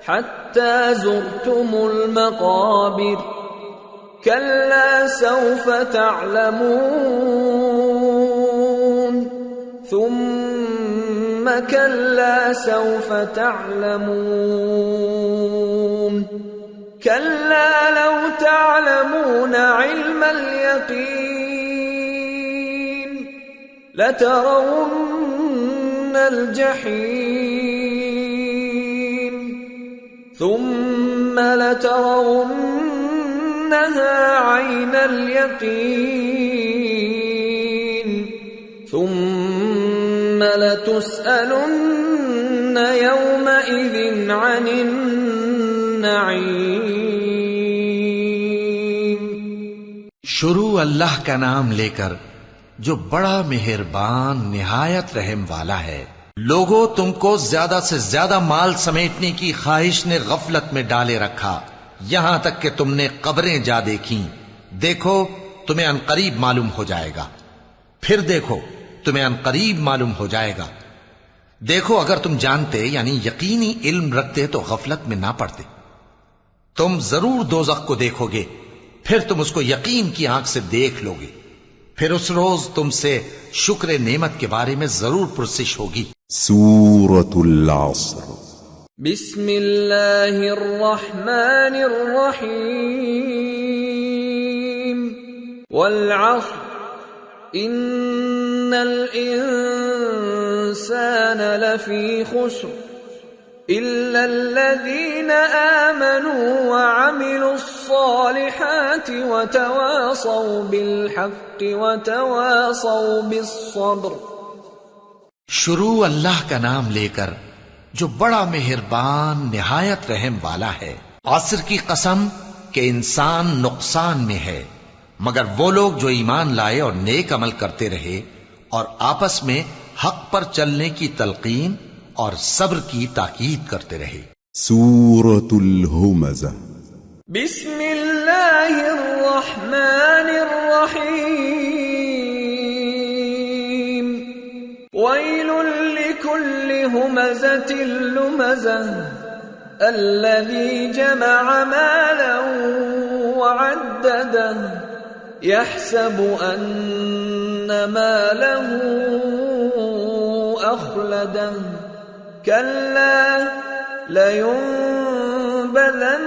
حتی زرتم المقابر كلا سوف تعلمون ثم كلا سوف تعلمون كلا لو تعلمون علم اليقين لترون الجحيم ثم لترونها عين اليقين ثم لتسألن يومئذ عن النعيم. شروع اللہ کا نام لے کر جو بڑا مہربان نہایت رحم والا ہے. لوگوں، تم کو زیادہ سے زیادہ مال سمیٹنے کی خواہش نے غفلت میں ڈالے رکھا، یہاں تک کہ تم نے قبریں جا دیکھیں. دیکھو تمہیں عنقریب معلوم ہو جائے گا. پھر دیکھو تمہیں عنقریب معلوم ہو جائے گا. دیکھو اگر تم جانتے یعنی یقینی علم رکھتے تو غفلت میں نہ پڑتے. تم ضرور دوزخ کو دیکھو گے، پھر تم اس کو یقین کی آنکھ سے دیکھ لو گے. پھر اس روز تم سے شکر نعمت کے بارے میں ضرور پرسش ہوگی. سورة العصر. بسم اللہ الرحمن الرحیم. والعصر ان الانسان لفی خسر الا الذین آمنوا وعملوا الصالحات وتواصوا بالحق وتواصوا بالصبر. شروع اللہ کا نام لے کر جو بڑا مہربان نہایت رحم والا ہے. عصر کی قسم کہ انسان نقصان میں ہے مگر وہ لوگ جو ایمان لائے اور نیک عمل کرتے رہے اور آپس میں حق پر چلنے کی تلقین اور صبر کی تاکید کرتے رہے. سورة الهمزة. بسم اللہ الرحمن الرحیم. ویل لکل ہمزة لمزة الذی جمع مالا وعدده يحسب أن ماله أخلده كلا لينبذن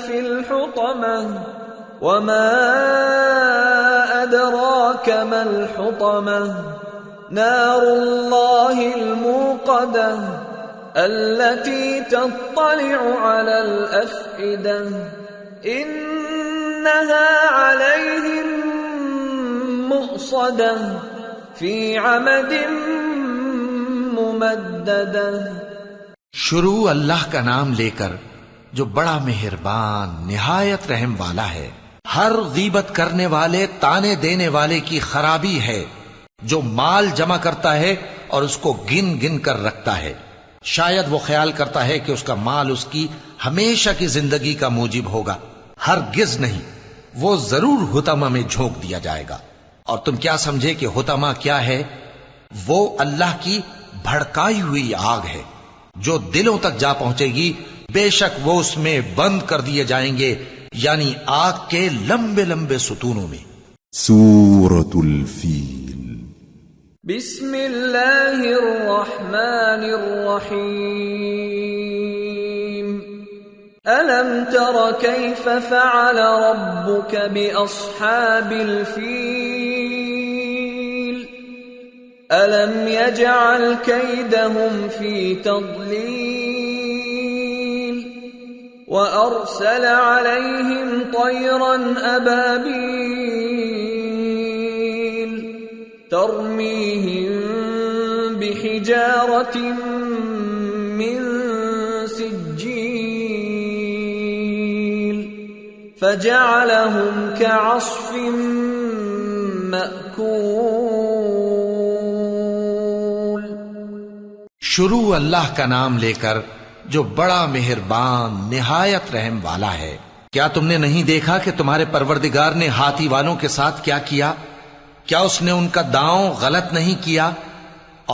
في الحطمة وما أدراك ما الحطمة نار الله الموقدة التي تطلع على الأفئدة إنها عليهم مؤصدة في عمد ممددة. شروع اللہ کا نام لے کر جو بڑا مہربان نہایت رحم والا ہے. ہر غیبت کرنے والے تانے دینے والے کی خرابی ہے جو مال جمع کرتا ہے اور اس کو گن گن کر رکھتا ہے. شاید وہ خیال کرتا ہے کہ اس کا مال اس کی ہمیشہ کی زندگی کا موجب ہوگا. ہرگز نہیں، وہ ضرور حطمہ میں جھونک دیا جائے گا. اور تم کیا سمجھے کہ حطمہ کیا ہے؟ وہ اللہ کی بھڑکائی ہوئی آگ ہے جو دلوں تک جا پہنچے گی. بے شک وہ اس میں بند کر دیے جائیں گے، یعنی آگ کے لمبے لمبے ستونوں میں. سورة الفیل. بسم اللہ الرحمن الرحیم. ألم تر كيف فعل ربك بأصحاب الفيل ألم يجعل كيدهم في تضليل وأرسل عليهم طيرا أبابيل ترميهم بحجارة من فجعلهم كعصف مأكول. شروع اللہ کا نام لے کر جو بڑا مہربان نہایت رحم والا ہے. کیا تم نے نہیں دیکھا کہ تمہارے پروردگار نے ہاتھی والوں کے ساتھ کیا کیا؟ کیا اس نے ان کا داؤں غلط نہیں کیا؟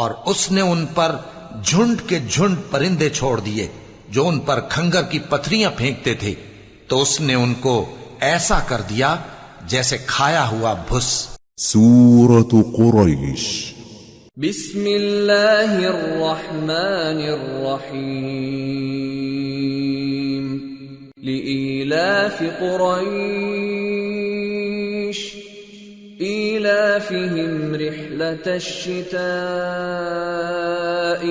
اور اس نے ان پر جھنڈ کے جھنڈ پرندے چھوڑ دیے جو ان پر کھنگر کی پتھریاں پھینکتے تھے، تو اس نے ان کو ایسا کر دیا جیسے کھایا ہوا بھس۔ سورة قريش بسم اللہ الرحمن الرحیم لإیلاف قریش إيلافهم رحلة الشتاء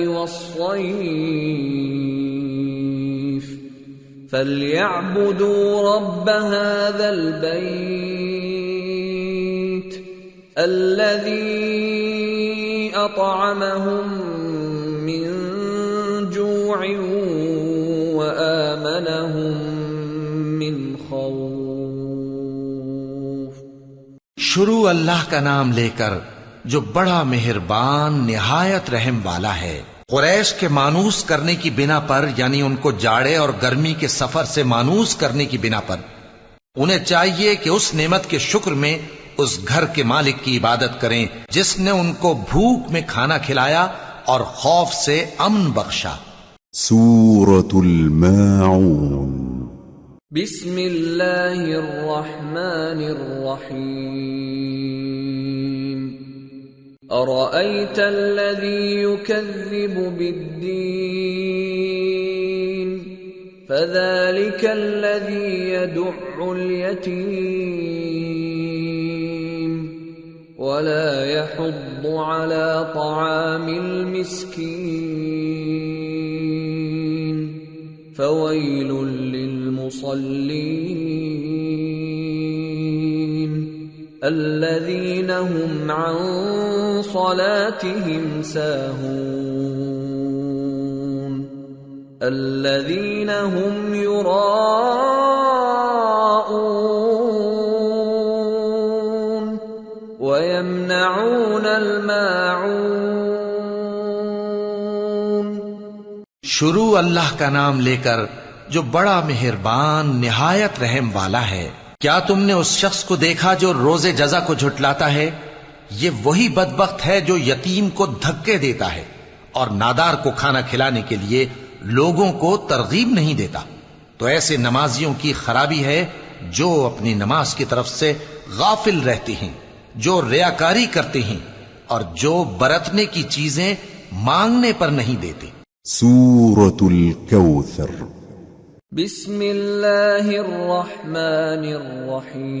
والصيف فليعبدوا رب هذا البيت الذي أطعمهم من جوع وآمنهم من خوف۔ شروع اللہ کا نام لے کر جو بڑا مہربان نہایت رحم والا ہے۔ قریش کے مانوس کرنے کی بنا پر، یعنی ان کو جاڑے اور گرمی کے سفر سے مانوس کرنے کی بنا پر، انہیں چاہیے کہ اس نعمت کے شکر میں اس گھر کے مالک کی عبادت کریں جس نے ان کو بھوک میں کھانا کھلایا اور خوف سے امن بخشا۔ سورة الماعون بسم اللہ الرحمن الرحیم ارأیت الذی یکذب بالدین فذلک الذی یدع الیتیم ولا يحض على طعام المسكين فويل للمصلين الذين هم عن صلاتهم ساهون الذين هم يراءون ويمنعون الماعون۔ شروع اللہ کا نام لے کر جو بڑا مہربان نہایت رحم والا ہے۔ کیا تم نے اس شخص کو دیکھا جو روز جزا کو جھٹلاتا ہے؟ یہ وہی بدبخت ہے جو یتیم کو دھکے دیتا ہے اور نادار کو کھانا کھلانے کے لیے لوگوں کو ترغیب نہیں دیتا۔ تو ایسے نمازیوں کی خرابی ہے جو اپنی نماز کی طرف سے غافل رہتے ہیں، جو ریاکاری کرتے ہیں اور جو برتنے کی چیزیں مانگنے پر نہیں دیتے۔ سورة الكوثر بسم اللہ الرحمن الرحیم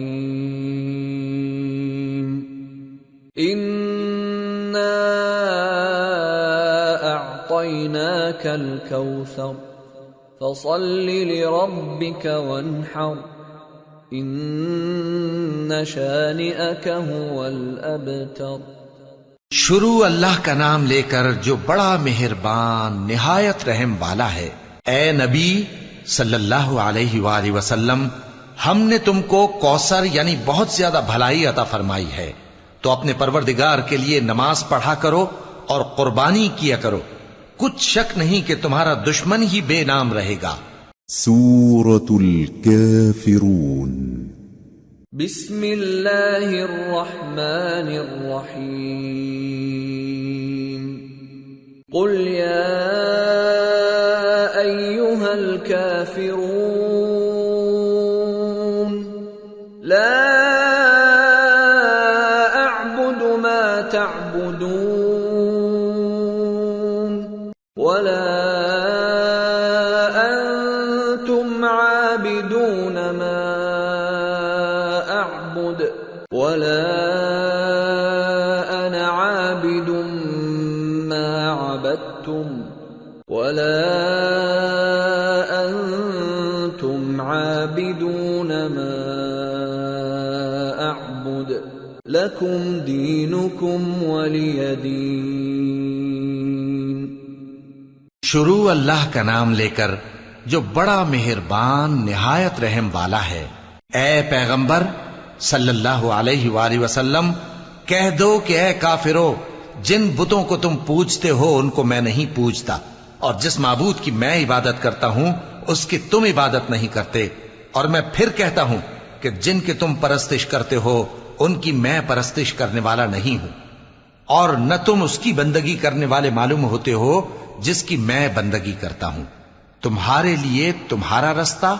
انا اعطیناک الکوثر فصل لربک وانحر ان شانئک هو الابتر۔ شروع اللہ کا نام لے کر جو بڑا مہربان نہایت رحم والا ہے۔ اے نبی صلی اللہ علیہ وآلہ وسلم، ہم نے تم کو کوثر یعنی بہت زیادہ بھلائی عطا فرمائی ہے، تو اپنے پروردگار کے لیے نماز پڑھا کرو اور قربانی کیا کرو، کچھ شک نہیں کہ تمہارا دشمن ہی بے نام رہے گا۔ سورة الكافرون بسم اللہ الرحمن الرحیم قل یا ایہا الکافرون لا اعبد ما تعبدون ولا انتم عابدون ما اعبد ولا انا عابد ما عبدتم ولا انتم عابدون ما اعبد لکم دینکم ولی دین۔ شروع اللہ کا نام لے کر جو بڑا مہربان نہایت رحم والا ہے۔ اے پیغمبر صلی اللہ علیہ وآلہ وسلم، کہہ دو کہ اے کافرو، جن بتوں کو تم پوجتے ہو ان کو میں نہیں پوجتا، اور جس معبود کی میں عبادت کرتا ہوں اس کی تم عبادت نہیں کرتے، اور میں پھر کہتا ہوں کہ جن کی تم پرستش کرتے ہو ان کی میں پرستش کرنے والا نہیں ہوں، اور نہ تم اس کی بندگی کرنے والے معلوم ہوتے ہو جس کی میں بندگی کرتا ہوں۔ تمہارے لیے تمہارا رستہ،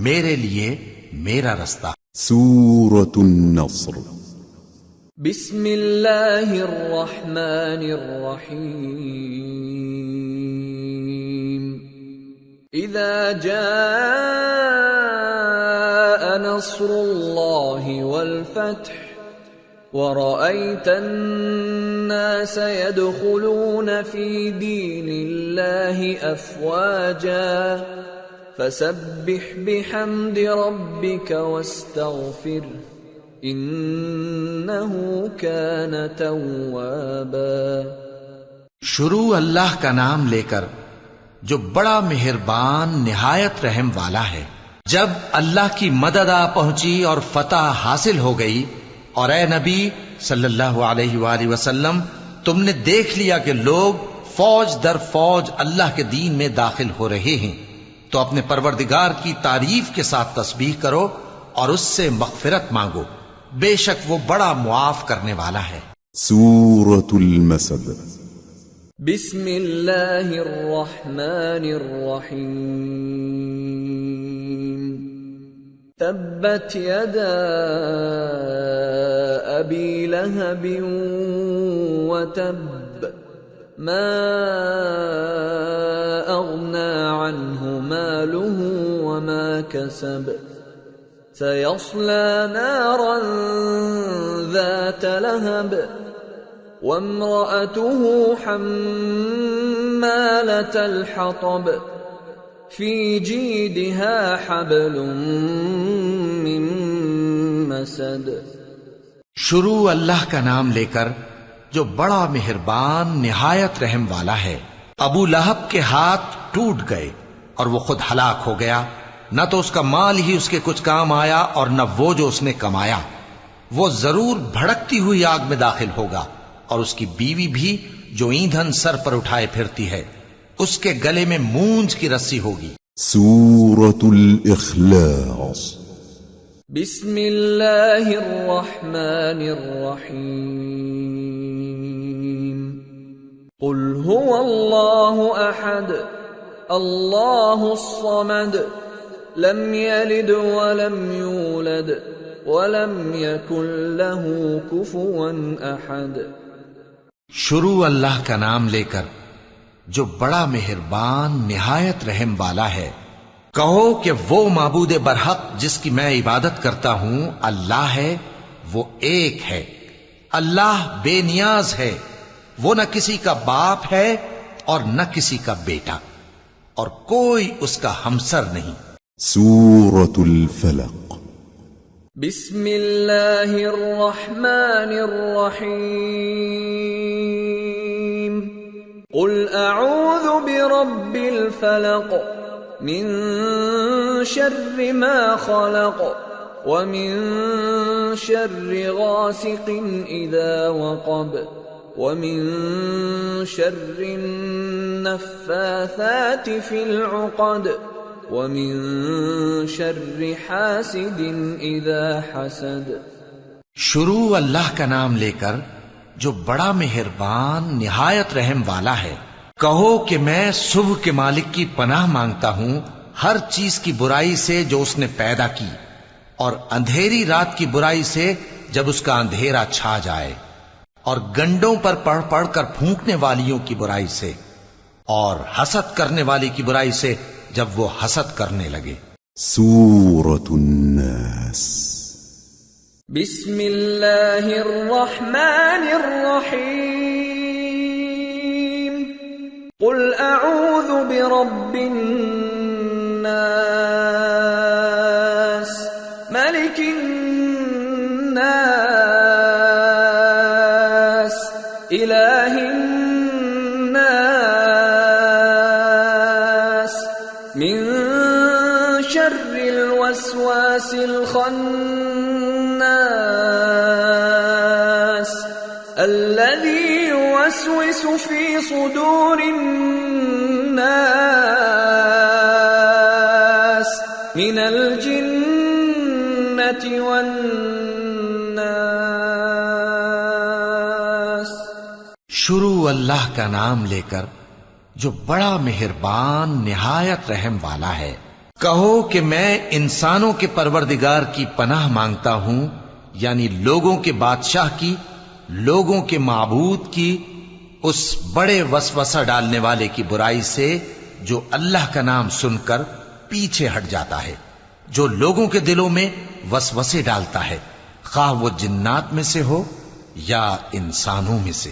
میرے لیے میرا رستہ۔ سورة النصر بسم اللہ الرحمن الرحیم اذا جاء نصر اللہ والفتح ورأيت الناس يدخلون في دين الله أفواجا فسبح بحمد ربك واستغفره إنه كان توابا۔ شروع اللہ کا نام لے کر جو بڑا مہربان نہایت رحم والا ہے۔ جب اللہ کی مدد آ پہنچی اور فتح حاصل ہو گئی، اور اے نبی صلی اللہ علیہ وآلہ وسلم تم نے دیکھ لیا کہ لوگ فوج در فوج اللہ کے دین میں داخل ہو رہے ہیں، تو اپنے پروردگار کی تعریف کے ساتھ تسبیح کرو اور اس سے مغفرت مانگو، بے شک وہ بڑا معاف کرنے والا ہے۔ سورة المسد بسم اللہ الرحمن الرحیم تبت یدا ابی لہب وتب ما اغنى عنه ماله وما كسب سيصلى نارا ذات لهب وامرأته حمالة الحطب في جيدها حبل من مسد۔ شروع اللہ کا نام لے کر جو بڑا مہربان نہایت رحم والا ہے۔ ابو لہب کے ہاتھ ٹوٹ گئے اور وہ خود ہلاک ہو گیا، نہ تو اس کا مال ہی اس کے کچھ کام آیا اور نہ وہ جو اس نے کمایا۔ وہ ضرور بھڑکتی ہوئی آگ میں داخل ہوگا، اور اس کی بیوی بھی جو ایندھن سر پر اٹھائے پھرتی ہے، اس کے گلے میں مونج کی رسی ہوگی۔ سورة الإخلاص بسم اللہ الرحمن الرحیم قل هو اللہ احد اللہ الصمد لم یلد ولم یولد ولم یکن له کفوا احد۔ شروع اللہ کا نام لے کر جو بڑا مہربان نہایت رحم والا ہے۔ کہو کہ وہ معبود برحق جس کی میں عبادت کرتا ہوں اللہ ہے، وہ ایک ہے، اللہ بے نیاز ہے، وہ نہ کسی کا باپ ہے اور نہ کسی کا بیٹا، اور کوئی اس کا ہمسر نہیں۔ سورة الفلق بسم اللہ الرحمن الرحیم قل اعوذ برب الفلق من شر ما خلق ومن شر غاسق اذا وقب ومن شر النفاثات في العقد ومن شر حاسد اذا حسد۔ شروع اللہ کا نام لے کر جو بڑا مہربان نہایت رحم والا ہے۔ کہو کہ میں صبح کے مالک کی پناہ مانگتا ہوں ہر چیز کی برائی سے جو اس نے پیدا کی، اور اندھیری رات کی برائی سے جب اس کا اندھیرا چھا جائے، اور گنڈوں پر پڑھ پڑھ کر پھونکنے والیوں کی برائی سے، اور حسد کرنے والی کی برائی سے جب وہ حسد کرنے لگے۔ سورة الناس بسم اللہ الرحمن الرحیم قل اعوذ برب الناس ملک الناس الہ الناس من شر الوسواس الخناس الذي يوسوس في صدور الناس من الجنة والناس۔ شروع اللہ کا نام لے کر جو بڑا مہربان نہایت رحم والا ہے۔ کہو کہ میں انسانوں کے پروردگار کی پناہ مانگتا ہوں، یعنی لوگوں کے بادشاہ کی، لوگوں کے معبود کی، اس بڑے وسوسہ ڈالنے والے کی برائی سے جو اللہ کا نام سن کر پیچھے ہٹ جاتا ہے، جو لوگوں کے دلوں میں وسوسے ڈالتا ہے، خواہ وہ جنات میں سے ہو یا انسانوں میں سے۔